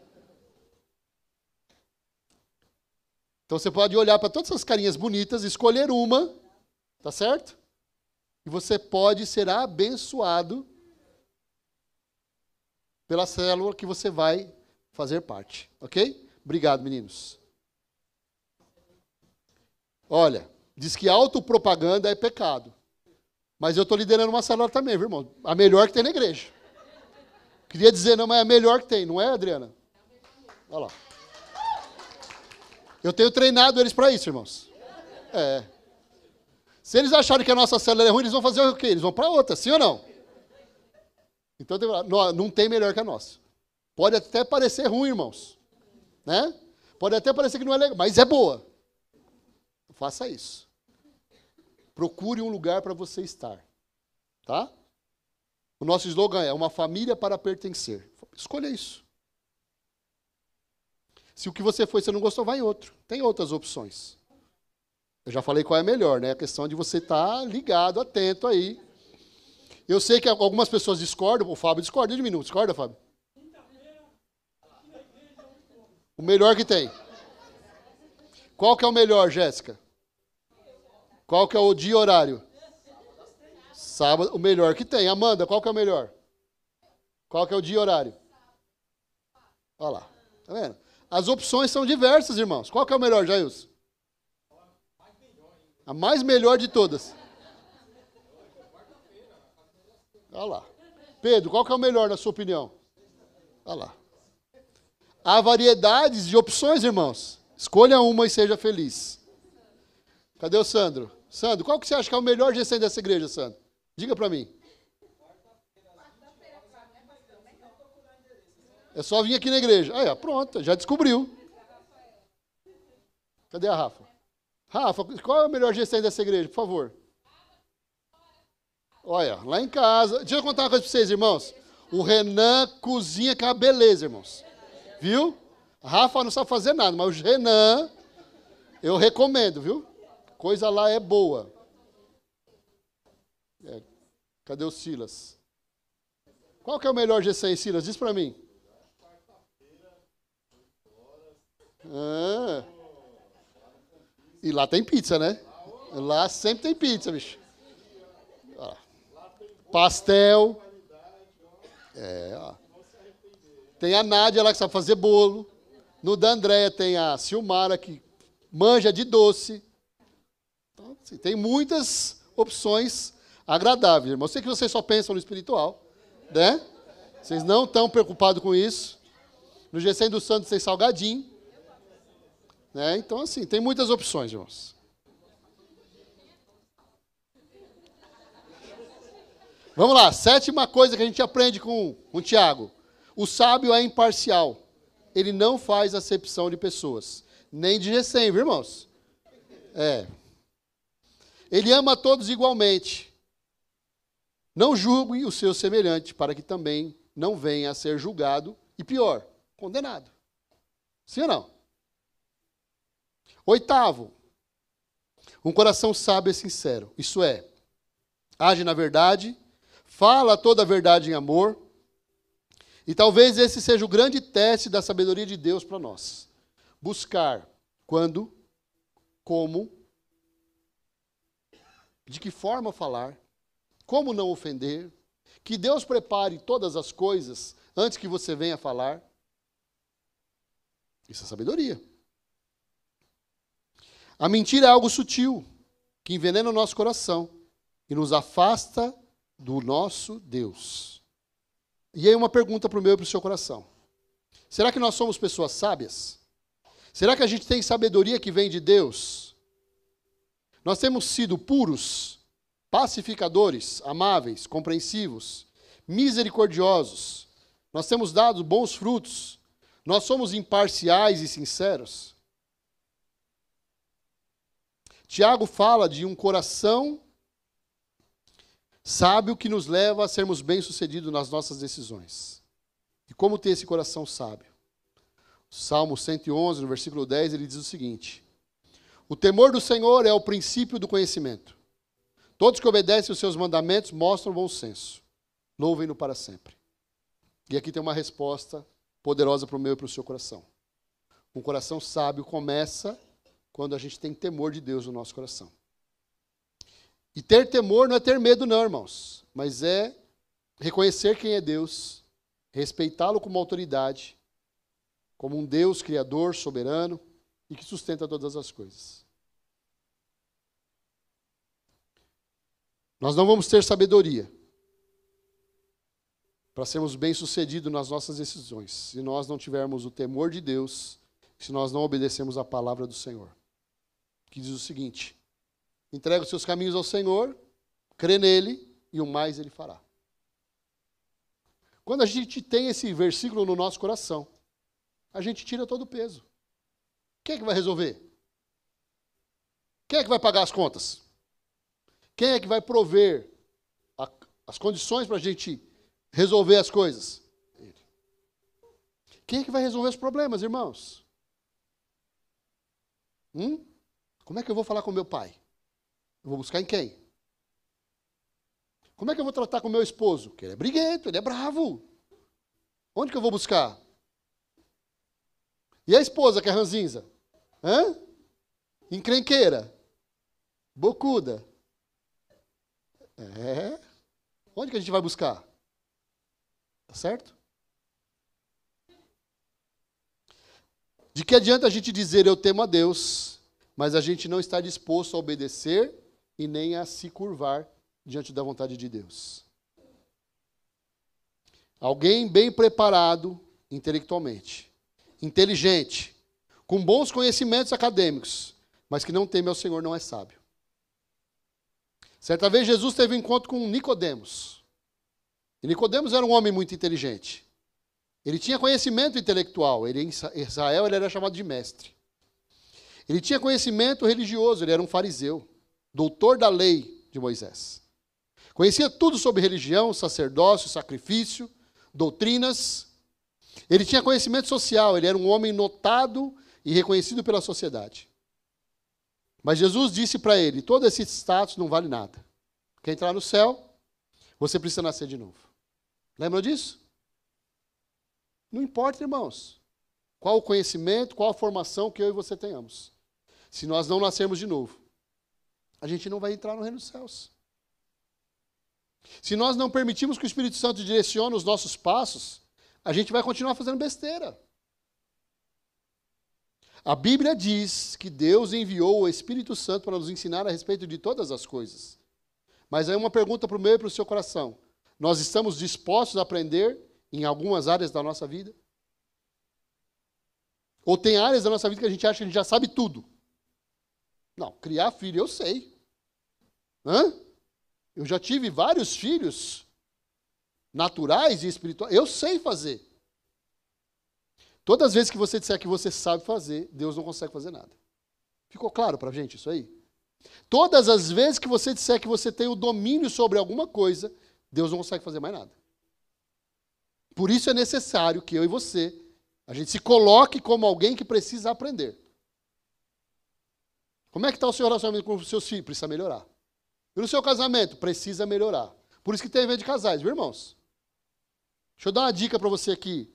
Então você pode olhar para todas essas carinhas bonitas, escolher uma, tá certo? E você pode ser abençoado pela célula que você vai fazer parte, ok? Obrigado, meninos. Olha, diz que autopropaganda é pecado. Mas eu estou liderando uma célula também, viu, irmão? A melhor que tem na igreja. Queria dizer, não, mas é a melhor que tem, não é, Adriana? Olha lá. Eu tenho treinado eles para isso, irmãos. Se eles acharem que a nossa célula é ruim, eles vão fazer o quê? Eles vão para outra, sim ou não? Então, não tem melhor que a nossa. Pode até parecer ruim, irmãos. Né? Pode até parecer que não é legal, mas é boa. Faça isso. Procure um lugar para você estar. Tá? O nosso slogan é uma família para pertencer. Escolha isso. Se o que você foi, você não gostou, vai em outro. Tem outras opções. Eu já falei qual é a melhor, né? A questão de você estar ligado, atento aí. Eu sei que algumas pessoas discordam, o Fábio discorda de mim, não discorda, Fábio? O melhor que tem. Qual que é o melhor, Jéssica? Qual que é o dia e horário? Sábado, o melhor que tem. Amanda, qual que é o melhor? Qual que é o dia e horário? Olha lá, tá vendo? As opções são diversas, irmãos. Qual que é o melhor, Jailson? A mais melhor de todas. Olha lá. Pedro, qual que é o melhor na sua opinião? Olha lá. Há variedades de opções, irmãos. Escolha uma e seja feliz. Cadê o Sandro? Sandro, qual que você acha que é o melhor G100 dessa igreja, Sandro? Diga para mim. É só vir aqui na igreja. Aí, ó, pronto, já descobriu. Cadê a Rafa? Rafa, qual é o melhor G100 dessa igreja, por favor? Olha, lá em casa. Deixa eu contar uma coisa para vocês, irmãos. O Renan cozinha que é uma beleza, irmãos. Viu? A Rafa não sabe fazer nada, mas o Renan, eu recomendo, viu? Coisa lá é boa. Cadê o Silas? Qual que é o melhor G100, Silas? Diz para mim. E lá tem pizza, né? Lá sempre tem pizza, bicho. Pastel. Tem a Nádia lá que sabe fazer bolo. No da Andréia tem a Silmara que manja de doce. Então, assim, tem muitas opções agradáveis, irmão. Eu sei que vocês só pensam no espiritual, né? Vocês não estão preocupados com isso. No G100 do Santos tem salgadinho. Né? Então, assim, tem muitas opções, irmãos. Vamos lá, sétima coisa que a gente aprende com o Tiago. O sábio é imparcial. Ele não faz acepção de pessoas. Nem de G100, viu, irmãos? Ele ama a todos igualmente. Não julgue o seu semelhante, para que também não venha a ser julgado e, pior, condenado. Sim ou não? Oitavo, um coração sábio e sincero. Isso é, age na verdade, fala toda a verdade em amor. E talvez esse seja o grande teste da sabedoria de Deus para nós. Buscar quando, como, de que forma falar, como não ofender, Que Deus prepare todas as coisas antes que você venha falar. Isso é sabedoria. A mentira é algo sutil, que envenena o nosso coração e nos afasta do nosso Deus. E aí uma pergunta para o meu e para o seu coração. Será que nós somos pessoas sábias? Será que a gente tem sabedoria que vem de Deus? Nós temos sido puros, pacificadores, amáveis, compreensivos, misericordiosos. Nós temos dado bons frutos. Nós somos imparciais e sinceros. Tiago fala de um coração sábio que nos leva a sermos bem-sucedidos nas nossas decisões. E como ter esse coração sábio? Salmo 111, no versículo 10, ele diz o seguinte: o temor do Senhor é o princípio do conhecimento. Todos que obedecem os seus mandamentos mostram bom senso. Louvem-no para sempre. E aqui tem uma resposta poderosa para o meu e para o seu coração. Um coração sábio começa quando a gente tem temor de Deus no nosso coração. E ter temor não é ter medo não, irmãos, mas é reconhecer quem é Deus, respeitá-lo como autoridade, como um Deus criador, soberano e que sustenta todas as coisas. Nós não vamos ter sabedoria para sermos bem-sucedidos nas nossas decisões, se nós não tivermos o temor de Deus, se nós não obedecermos a palavra do Senhor. Que diz o seguinte: entrega os seus caminhos ao Senhor, crê nele e o mais ele fará. Quando a gente tem esse versículo no nosso coração, a gente tira todo o peso. Quem é que vai resolver? Quem é que vai pagar as contas? Quem é que vai prover as condições para a gente resolver as coisas? Ele. Quem é que vai resolver os problemas, irmãos? Como é que eu vou falar com meu pai? Eu vou buscar em quem? Como é que eu vou tratar com meu esposo? Porque ele é briguento, ele é bravo. Onde que eu vou buscar? E a esposa que é ranzinza? Encrenqueira? Bocuda? Onde que a gente vai buscar? Tá certo? De que adianta a gente dizer eu temo a Deus, mas a gente não está disposto a obedecer e nem a se curvar diante da vontade de Deus? Alguém bem preparado intelectualmente, inteligente, com bons conhecimentos acadêmicos, mas que não teme ao Senhor não é sábio. Certa vez Jesus teve um encontro com Nicodemos. E Nicodemos era um homem muito inteligente. Ele tinha conhecimento intelectual. Em Israel ele era chamado de mestre. Ele tinha conhecimento religioso, ele era um fariseu, doutor da lei de Moisés. Conhecia tudo sobre religião, sacerdócio, sacrifício, doutrinas. Ele tinha conhecimento social, ele era um homem notado e reconhecido pela sociedade. Mas Jesus disse para ele: todo esse status não vale nada. Quer entrar no céu, você precisa nascer de novo. Lembram disso? Não importa, irmãos, qual o conhecimento, qual a formação que eu e você tenhamos. Se nós não nascermos de novo, a gente não vai entrar no reino dos céus. Se nós não permitirmos que o Espírito Santo direcione os nossos passos, a gente vai continuar fazendo besteira. A Bíblia diz que Deus enviou o Espírito Santo para nos ensinar a respeito de todas as coisas. Mas aí uma pergunta para o meu e para o seu coração. Nós estamos dispostos a aprender em algumas áreas da nossa vida? Ou tem áreas da nossa vida que a gente acha que a gente já sabe tudo? Não, criar filho eu sei. Eu já tive vários filhos naturais e espirituais. Eu sei fazer. Todas as vezes que você disser que você sabe fazer, Deus não consegue fazer nada. Ficou claro para a gente isso aí? Todas as vezes que você disser que você tem o domínio sobre alguma coisa, Deus não consegue fazer mais nada. Por isso é necessário que eu e você, a gente se coloque como alguém que precisa aprender. Como é que está o seu relacionamento com os seus filhos? Precisa melhorar. E no seu casamento? Precisa melhorar. Por isso que tem evento de casais, viu, irmãos? Deixa eu dar uma dica para você aqui.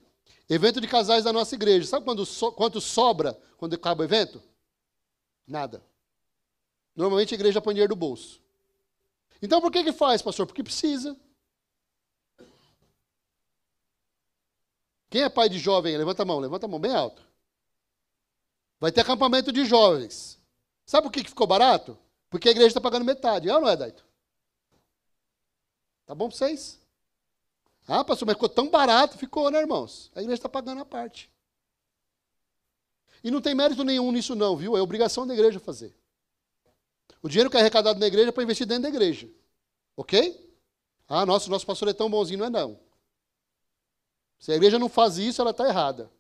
Evento de casais da nossa igreja. Sabe quanto sobra quando acaba o evento? Nada. Normalmente a igreja põe dinheiro do bolso. Então por que faz, pastor? Porque precisa. Quem é pai de jovem? Levanta a mão bem alto. Vai ter acampamento de jovens. Sabe por que ficou barato? Porque a igreja está pagando metade. É ou não é, Daito? Tá bom para vocês? Ah, pastor, mas ficou tão barato. Ficou, né, irmãos? A igreja está pagando a parte. E não tem mérito nenhum nisso não, viu? É obrigação da igreja fazer. O dinheiro que é arrecadado na igreja é para investir dentro da igreja. Ok? Ah, nosso pastor é tão bonzinho. Não é não. Se a igreja não faz isso, ela está errada.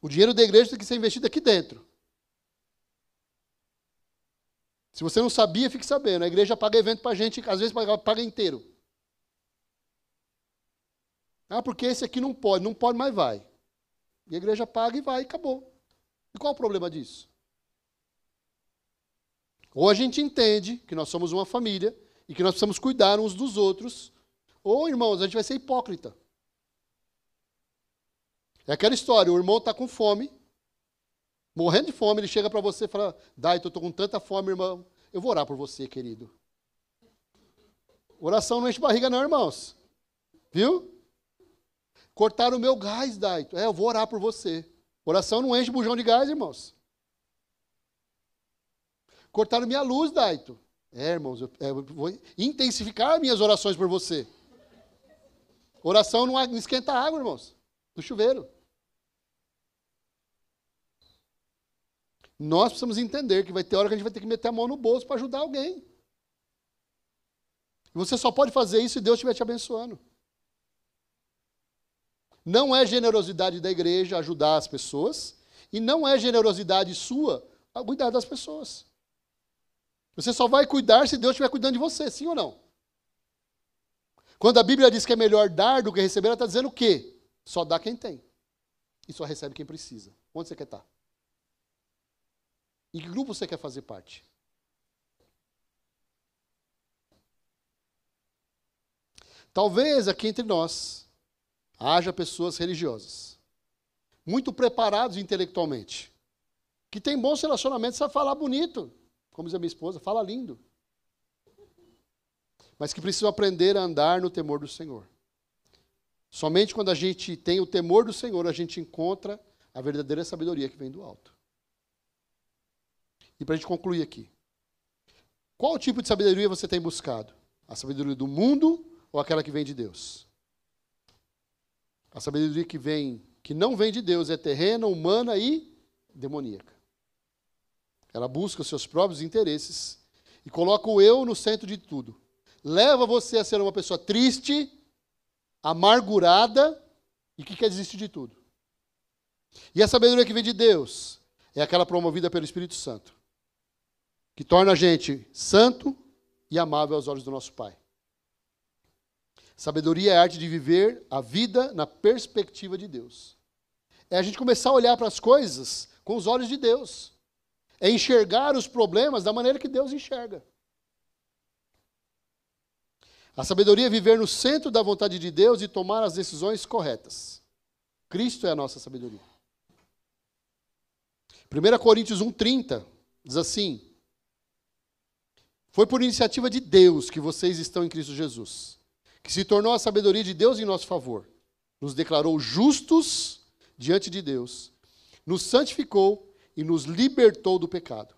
O dinheiro da igreja tem que ser investido aqui dentro. Se você não sabia, fique sabendo. A igreja paga evento para a gente, às vezes paga inteiro. Ah, porque esse aqui não pode, mas vai. E a igreja paga e vai, e acabou. E qual o problema disso? Ou a gente entende que nós somos uma família e que nós precisamos cuidar uns dos outros, ou, irmãos, a gente vai ser hipócrita. É aquela história, o irmão está com fome, morrendo de fome, ele chega para você e fala, Daito, eu estou com tanta fome, irmão, eu vou orar por você, querido. Oração não enche barriga não, irmãos. Viu? Cortaram o meu gás, Daito. Eu vou orar por você. Oração não enche bujão de gás, irmãos. Cortaram minha luz, Daito. Irmãos, eu vou intensificar minhas orações por você. Oração não esquenta a água, irmãos, do chuveiro. Nós precisamos entender que vai ter hora que a gente vai ter que meter a mão no bolso para ajudar alguém. E você só pode fazer isso se Deus estiver te abençoando. Não é generosidade da igreja ajudar as pessoas, e não é generosidade sua a cuidar das pessoas. Você só vai cuidar se Deus estiver cuidando de você, sim ou não? Quando a Bíblia diz que é melhor dar do que receber, ela está dizendo o quê? Só dá quem tem. E só recebe quem precisa. Onde você quer estar? Em que grupo você quer fazer parte? Talvez aqui entre nós haja pessoas religiosas, muito preparados intelectualmente, que têm bons relacionamentos, sabe falar bonito, como diz a minha esposa, fala lindo, mas que precisam aprender a andar no temor do Senhor. Somente quando a gente tem o temor do Senhor, a gente encontra a verdadeira sabedoria que vem do alto. E para a gente concluir aqui, qual tipo de sabedoria você tem buscado? A sabedoria do mundo ou aquela que vem de Deus? A sabedoria que não vem de Deus é terrena, humana e demoníaca. Ela busca os seus próprios interesses e coloca o eu no centro de tudo. Leva você a ser uma pessoa triste, amargurada e que quer desistir de tudo. E a sabedoria que vem de Deus é aquela promovida pelo Espírito Santo, que torna a gente santo e amável aos olhos do nosso Pai. Sabedoria é a arte de viver a vida na perspectiva de Deus. É a gente começar a olhar para as coisas com os olhos de Deus. É enxergar os problemas da maneira que Deus enxerga. A sabedoria é viver no centro da vontade de Deus e tomar as decisões corretas. Cristo é a nossa sabedoria. 1 Coríntios 1,30 diz assim: foi por iniciativa de Deus que vocês estão em Cristo Jesus, que se tornou a sabedoria de Deus em nosso favor, nos declarou justos diante de Deus, nos santificou e nos libertou do pecado.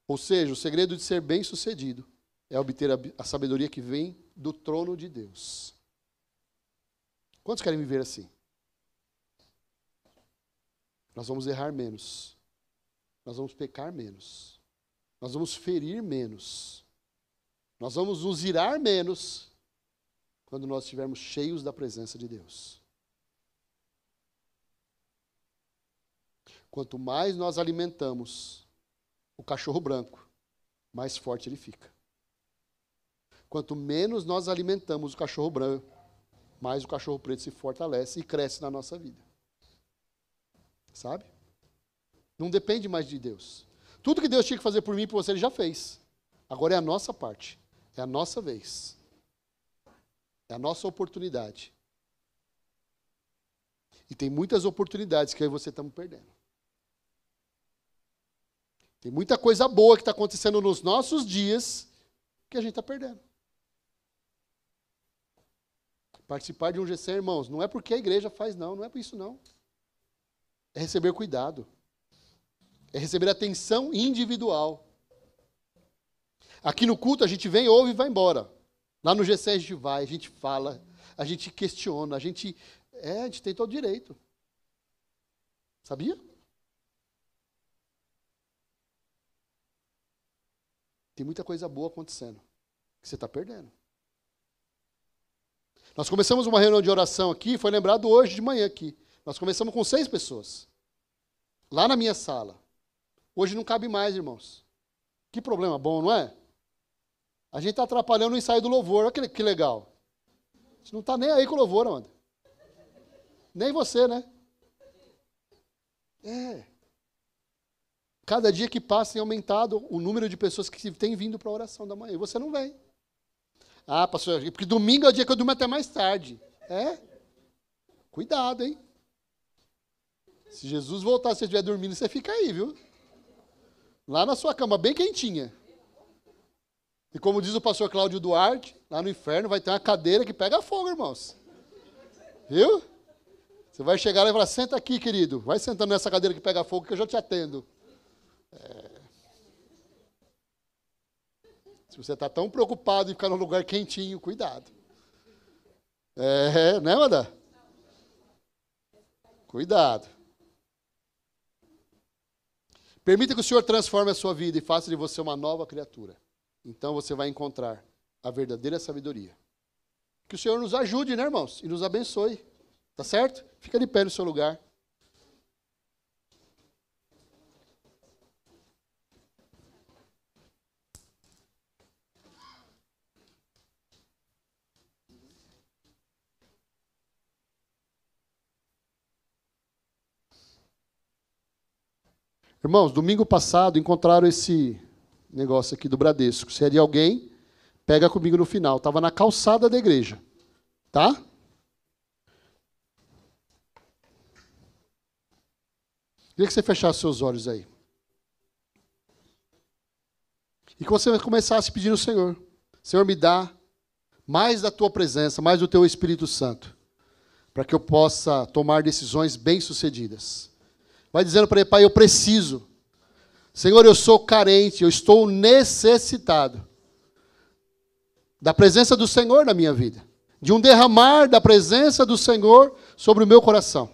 Ou seja, o segredo de ser bem-sucedido é obter a sabedoria que vem do trono de Deus. Quantos querem viver assim? Nós vamos errar menos. Nós vamos pecar menos. Nós vamos ferir menos. Nós vamos nos irar menos quando nós estivermos cheios da presença de Deus. Quanto mais nós alimentamos o cachorro branco, mais forte ele fica. Quanto menos nós alimentamos o cachorro branco, mais o cachorro preto se fortalece e cresce na nossa vida. Sabe? Não depende mais de Deus. Tudo que Deus tinha que fazer por mim e por você, Ele já fez. Agora é a nossa parte. É a nossa vez. É a nossa oportunidade. E tem muitas oportunidades que eu e você estamos perdendo. Tem muita coisa boa que está acontecendo nos nossos dias que a gente está perdendo. Participar de um GC, irmãos, não é porque a igreja faz, não é por isso, não. É receber cuidado. É receber atenção individual. Aqui no culto a gente vem, ouve e vai embora. Lá no GC a gente vai, a gente fala, a gente questiona, a gente tem todo direito. Sabia? Tem muita coisa boa acontecendo, que você está perdendo. Nós começamos uma reunião de oração aqui, foi lembrado hoje de manhã aqui. Nós começamos com 6 pessoas. Lá na minha sala. Hoje não cabe mais, irmãos. Que problema bom, não é? A gente está atrapalhando o ensaio do louvor. Olha que legal. Você não está nem aí com o louvor, Amanda. Nem você, né? Cada dia que passa tem aumentado o número de pessoas que têm vindo para a oração da manhã. E você não vem. Ah, pastor, porque domingo é o dia que eu durmo até mais tarde. Cuidado, hein? Se Jesus voltar, se você estiver dormindo, você fica aí, viu? Lá na sua cama, bem quentinha. E como diz o pastor Cláudio Duarte, lá no inferno vai ter uma cadeira que pega fogo, irmãos. Viu? Você vai chegar lá e falar, senta aqui, querido. Vai sentando nessa cadeira que pega fogo que eu já te atendo. Se você está tão preocupado em ficar num lugar quentinho, cuidado. Né, Amanda? Cuidado. Permita que o Senhor transforme a sua vida e faça de você uma nova criatura. Então você vai encontrar a verdadeira sabedoria. Que o Senhor nos ajude, né, irmãos? E nos abençoe. Tá certo? Fica de pé no seu lugar. Irmãos, domingo passado encontraram esse negócio aqui do Bradesco. Se é de alguém, pega comigo no final. Estava na calçada da igreja. Tá? Queria que você fechasse seus olhos aí. E que você começasse a pedir ao Senhor. Senhor, me dá mais da tua presença, mais do teu Espírito Santo, para que eu possa tomar decisões bem-sucedidas. Vai dizendo para ele, Pai, eu preciso. Senhor, eu sou carente, eu estou necessitado da presença do Senhor na minha vida. De um derramar da presença do Senhor sobre o meu coração.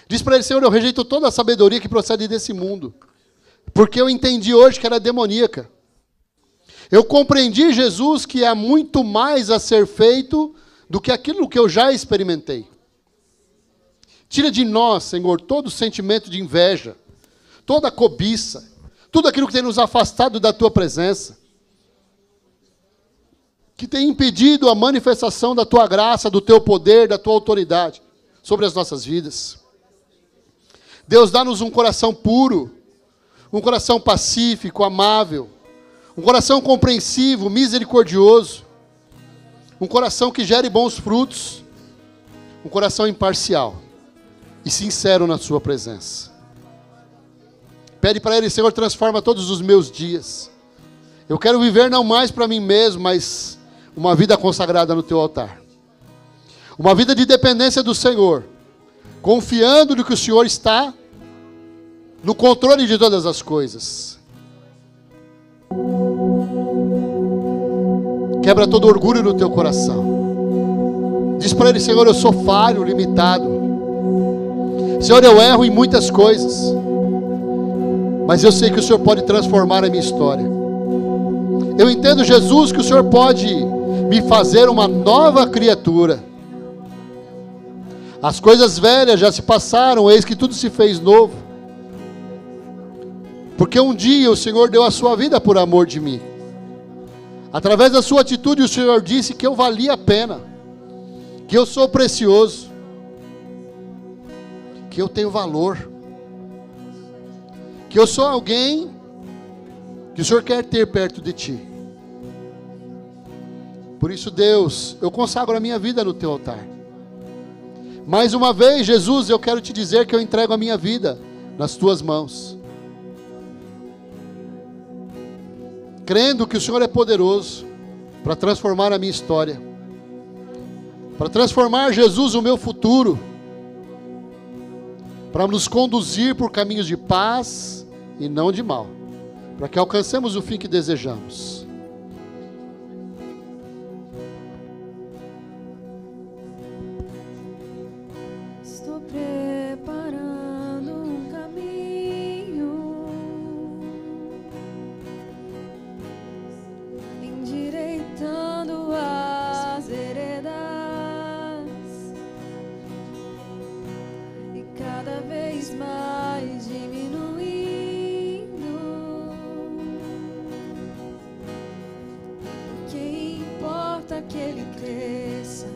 Diz para ele, Senhor, eu rejeito toda a sabedoria que procede desse mundo. Porque eu entendi hoje que era demoníaca. Eu compreendi, Jesus, que há muito mais a ser feito do que aquilo que eu já experimentei. Tira de nós, Senhor, todo sentimento de inveja, toda cobiça, tudo aquilo que tem nos afastado da Tua presença, que tem impedido a manifestação da Tua graça, do Teu poder, da Tua autoridade sobre as nossas vidas. Deus, dá-nos um coração puro, um coração pacífico, amável, um coração compreensivo, misericordioso, um coração que gere bons frutos, um coração imparcial e sincero na sua presença. Pede para Ele, Senhor, transforma todos os meus dias. Eu quero viver não mais para mim mesmo, mas uma vida consagrada no Teu altar. Uma vida de dependência do Senhor, confiando no que o Senhor está no controle de todas as coisas. Quebra todo orgulho no Teu coração. Diz para Ele, Senhor, eu sou falho, limitado. Senhor, eu erro em muitas coisas, mas eu sei que o Senhor pode transformar a minha história. Eu entendo, Jesus, que o Senhor pode me fazer uma nova criatura. As coisas velhas já se passaram, eis que tudo se fez novo. Porque um dia o Senhor deu a sua vida por amor de mim. Através da sua atitude, o Senhor disse que eu valia a pena, que eu sou precioso, que eu tenho valor, que eu sou alguém que o Senhor quer ter perto de Ti. Por isso, Deus, eu consagro a minha vida no Teu altar. Mais uma vez, Jesus, eu quero Te dizer que eu entrego a minha vida nas Tuas mãos, crendo que o Senhor é poderoso para transformar a minha história. para transformar, Jesus, o meu futuro, para nos conduzir por caminhos de paz e não de mal, para que alcancemos o fim que desejamos. Estou preparando um caminho, endireitando as veredas, e cada vez mais diminuindo. O que importa é que ele cresça,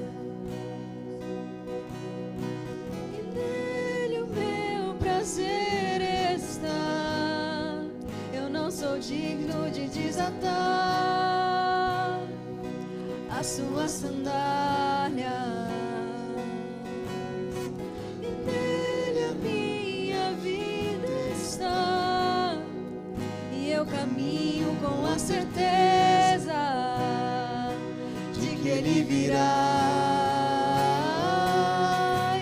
e nele o meu prazer está. Eu não sou digno de desatar as suas sandálias, e nele a minha vida está, e eu caminho com a certeza de que ele virá.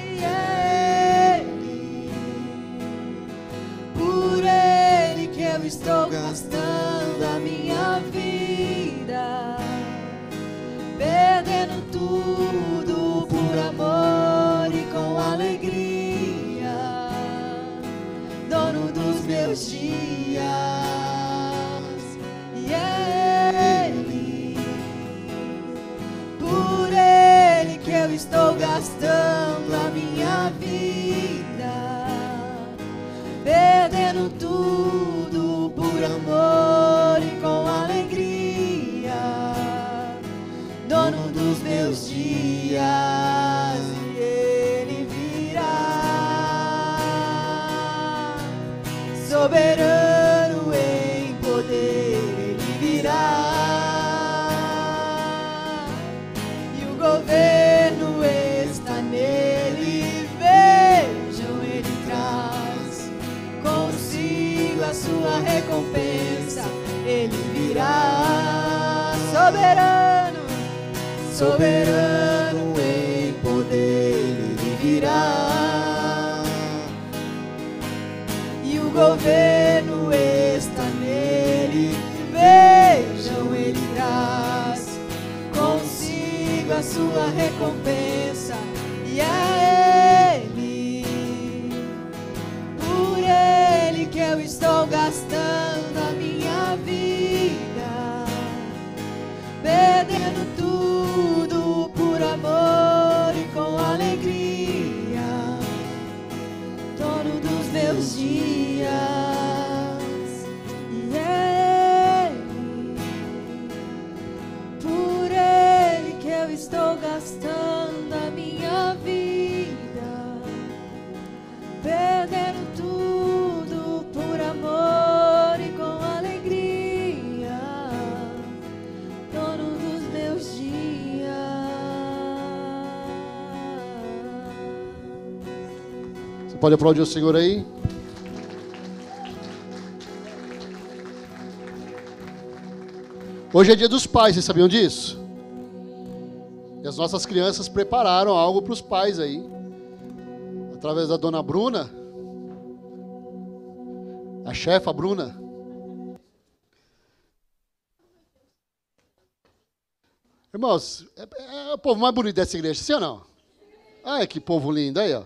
E é ele, por ele que eu estou gastando a minha vida, perdendo tudo por amor e com alegria, dono dos meus dias. E é ele, por ele que eu estou gastando a minha vida, perdendo tudo por amor e com alegria, dono dos meus dias. E ele virá, soberano em poder, ele virá, e o governo está nele. Vejam, ele traz consigo a sua recompensa. Ele virá, soberano, soberano em poder, ele virá, e o governo está nele. Vejam, ele traz consigo a sua recompensa. E é ele, por ele que eu estou gastando a minha vida, perdendo tudo por amor e com alegria, dono dos meus dias. E é ele, por ele que eu estou gastando a minha vida, perdendo tudo por amor e com alegria, dono dos meus dias. Você pode aplaudir o Senhor aí? Hoje é dia dos pais, vocês sabiam disso? E as nossas crianças prepararam algo para os pais aí, através da dona Bruna, a chefa Bruna. Irmãos, é o povo mais bonito dessa igreja, sim ou não? Ai, que povo lindo, aí ó.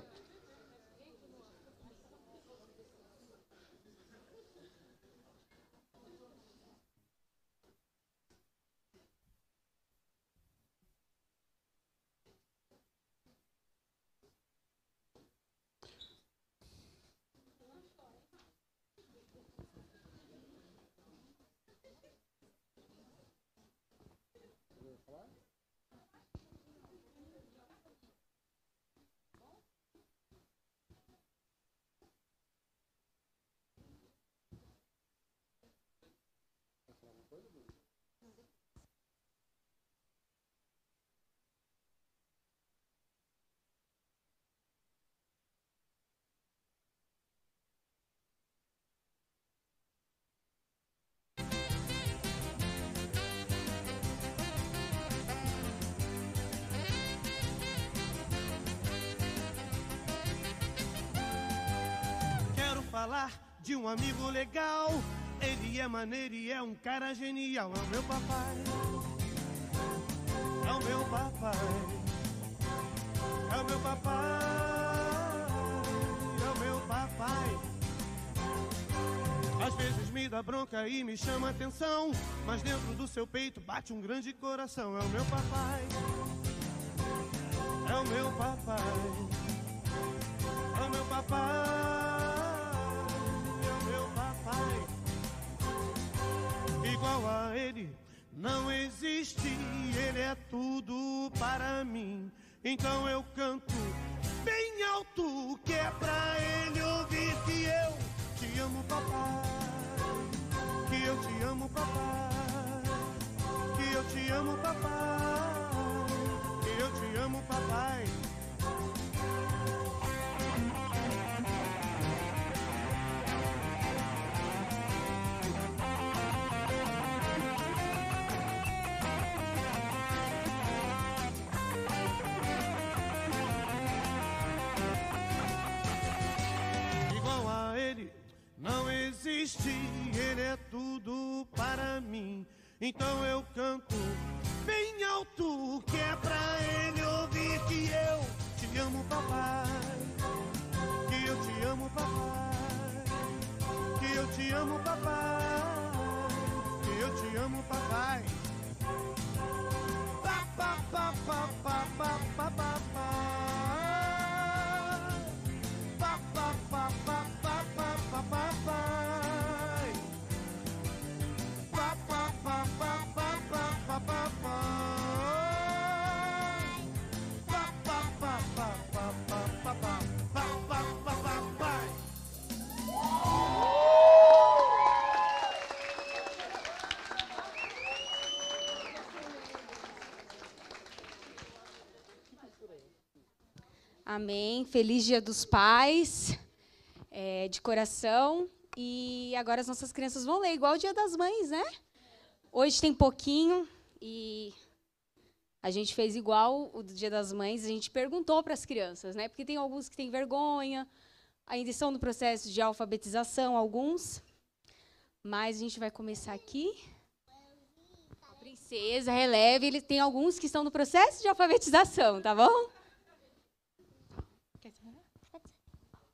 falar de um amigo legal. Ele é maneiro e é um cara genial. É o meu papai. É o meu papai. É o meu papai. É o meu papai. Às vezes me dá bronca e me chama atenção, mas dentro do seu peito bate um grande coração. É o meu papai. É o meu papai. É o meu papai. É o meu papai. Igual a ele não existe, ele é tudo para mim. Então eu canto bem alto, que é pra ele ouvir que eu te amo, papai. Que eu te amo, papai. Que eu te amo, papai. Que eu te amo, papai. Igual a ele não existe, ele é tudo para mim. Então eu canto bem alto, que é pra ele ouvir que eu te amo, papai. Que eu te amo, papai. Que eu te amo, papai. Que eu te amo, papai. Pa, pa, pa, pa, pa, pa, pa, pa, pa. Pa, pa, pa, pa, pa, pa, pa, pa, pa. Amém. Feliz Dia dos Pais, de coração. E agora as nossas crianças vão ler, igual o Dia das Mães, né? Hoje tem pouquinho e a gente fez igual o Dia das Mães. A gente perguntou para as crianças, né? Porque tem alguns que têm vergonha, ainda estão no processo de alfabetização, alguns. Mas a gente vai começar aqui. Princesa, releve. Ele tem alguns que estão no processo de alfabetização, tá bom?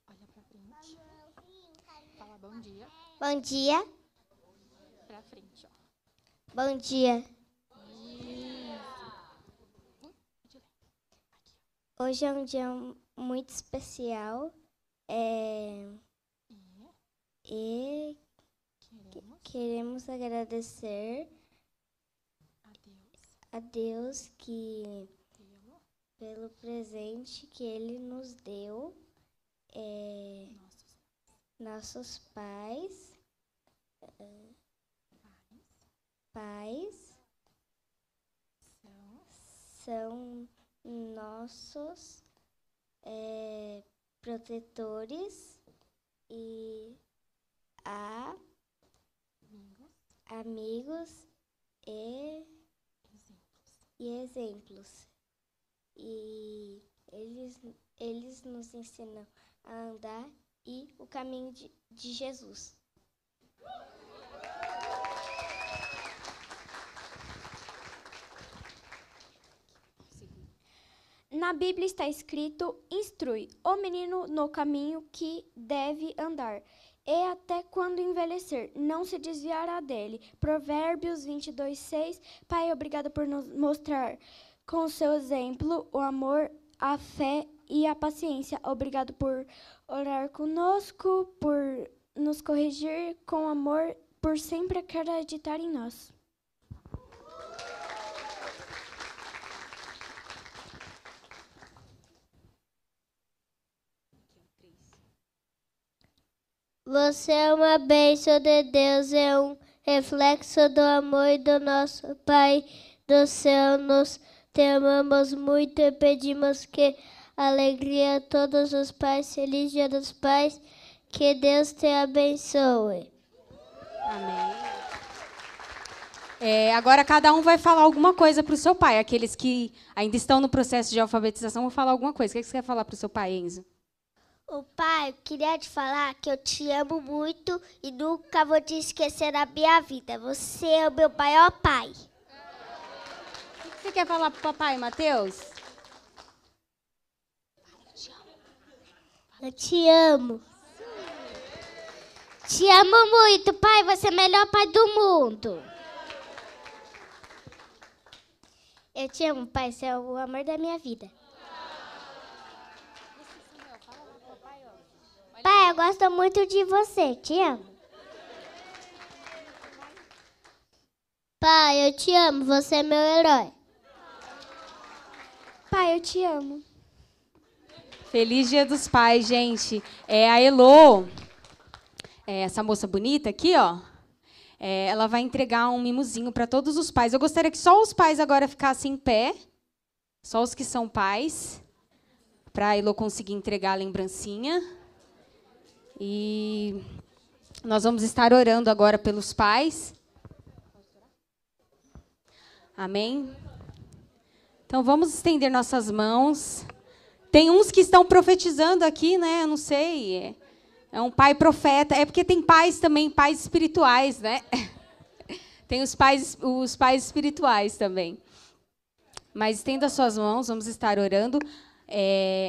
Olha pra frente. Fala bom dia. Bom dia. Pra frente, ó. Bom dia. Hoje é um dia muito especial. E queremos agradecer a Deus que pelo presente que Ele nos deu. Nossos pais são nossos protetores e amigos e exemplos. E eles nos ensinam a andar e o caminho de Jesus. Na Bíblia está escrito: instrui o menino no caminho que deve andar, e até quando envelhecer, não se desviará dele. Provérbios 22:6. Pai, obrigado por nos mostrar com o seu exemplo o amor, a fé e a paciência. Obrigado por orar conosco, por nos corrigir com amor, por sempre acreditar em nós. Você é uma bênção de Deus, é um reflexo do amor do nosso Pai do céu. Nós te amamos muito e pedimos que alegria a todos os pais. Feliz Dia dos Pais. Que Deus te abençoe. Amém. Agora cada um vai falar alguma coisa para o seu pai. Aqueles que ainda estão no processo de alfabetização vão falar alguma coisa. O que você quer falar para o seu pai, Enzo? Ô pai, eu queria te falar que eu te amo muito e nunca vou te esquecer na minha vida. Você é o meu maior pai. O que você quer falar pro papai, Mateus? Eu te amo. Te amo muito, pai. Você é o melhor pai do mundo. Eu te amo, pai. Você é o amor da minha vida. Pai, eu gosto muito de você. Te amo. Pai, eu te amo. Você é meu herói. Pai, eu te amo. Feliz Dia dos Pais, gente. A Elô, essa moça bonita aqui, ó, ela vai entregar um mimozinho para todos os pais. Eu gostaria que só os pais agora ficassem em pé, só os que são pais, para a Elô conseguir entregar a lembrancinha. E nós vamos estar orando agora pelos pais. Amém? Então, vamos estender nossas mãos. Tem uns que estão profetizando aqui, né? Eu não sei. É um pai profeta. É porque tem pais também, pais espirituais, né? Tem os pais espirituais também. Mas estenda suas mãos, vamos estar orando.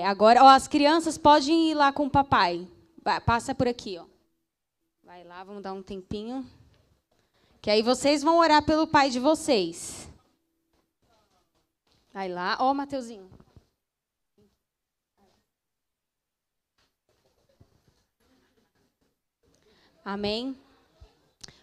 Agora, as crianças podem ir lá com o papai. Passa por aqui, ó. Vai lá, vamos dar um tempinho. Que aí vocês vão orar pelo pai de vocês. Vai lá. Ó, Mateuzinho. Amém.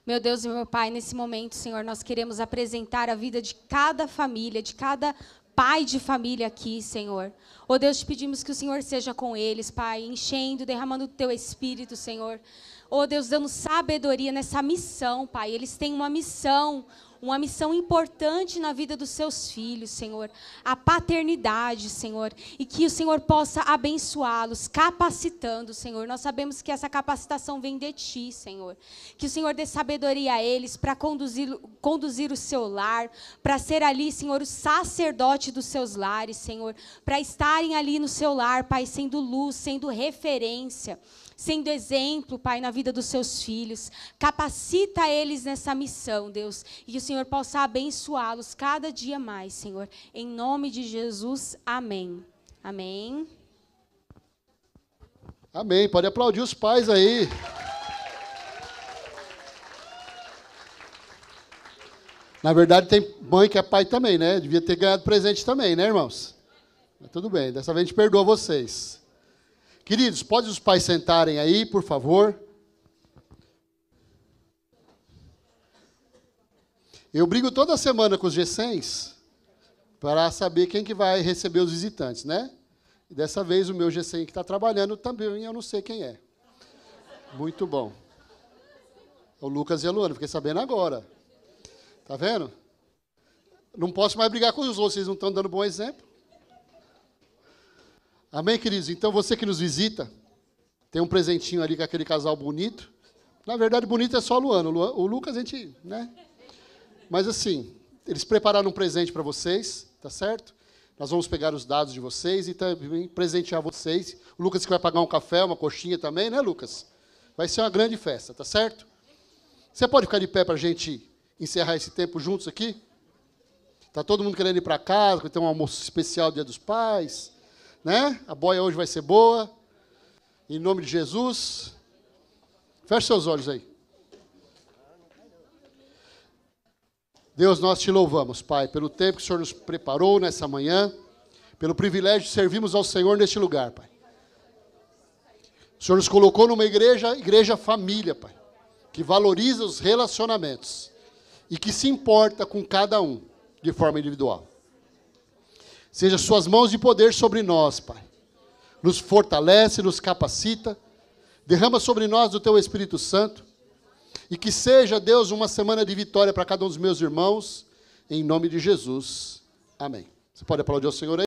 Meu Deus e meu Pai, nesse momento, Senhor, nós queremos apresentar a vida de cada família, de cada pai de família aqui, Senhor. Ó Deus, te pedimos que o Senhor seja com eles, Pai, enchendo, derramando o teu Espírito, Senhor. Ó Deus, dando sabedoria nessa missão, Pai. Eles têm uma missão importante na vida dos seus filhos, Senhor. A paternidade, Senhor. E que o Senhor possa abençoá-los, capacitando, Senhor. Nós sabemos que essa capacitação vem de Ti, Senhor. Que o Senhor dê sabedoria a eles para conduzir o seu lar, para ser ali, Senhor, o sacerdote dos seus lares, Senhor. Para estarem ali no seu lar, Pai, sendo luz, sendo referência, sendo exemplo, Pai, na vida dos seus filhos. Capacita eles nessa missão, Deus. E que o Senhor possa abençoá-los cada dia mais, Senhor. Em nome de Jesus, amém. Amém. Amém. Pode aplaudir os pais aí. Na verdade, tem mãe que é pai também, né? Devia ter ganhado presente também, né, irmãos? Mas tudo bem, dessa vez a gente perdoa vocês. Queridos, pode os pais sentarem aí, por favor. Eu brigo toda semana com os G100s para saber quem que vai receber os visitantes, né? E dessa vez o meu G100 que está trabalhando também, eu não sei quem é. Muito bom. O Lucas e a Luana, fiquei sabendo agora. Tá vendo? Não posso mais brigar com os outros, vocês não estão dando bom exemplo. Amém, queridos? Então, você que nos visita, tem um presentinho ali com aquele casal bonito. Na verdade, bonito é só a Luana. O Lucas, a gente, né? Mas, assim, eles prepararam um presente para vocês, tá certo? Nós vamos pegar os dados de vocês e também presentear vocês. O Lucas que vai pagar um café, uma coxinha também, né, Lucas? Vai ser uma grande festa, tá certo? Você pode ficar de pé para a gente encerrar esse tempo juntos aqui? Tá todo mundo querendo ir para casa, vai ter um almoço especial Dia dos Pais, né? A boia hoje vai ser boa. Em nome de Jesus. Feche seus olhos aí. Deus, nós te louvamos, Pai, pelo tempo que o Senhor nos preparou nessa manhã, pelo privilégio de servirmos ao Senhor neste lugar, Pai. O Senhor nos colocou numa igreja família, Pai, que valoriza os relacionamentos e que se importa com cada um de forma individual. Seja suas mãos de poder sobre nós, Pai. Nos fortalece, nos capacita, derrama sobre nós o teu Espírito Santo, e que seja, Deus, uma semana de vitória para cada um dos meus irmãos, em nome de Jesus. Amém. Você pode aplaudir ao Senhor aí?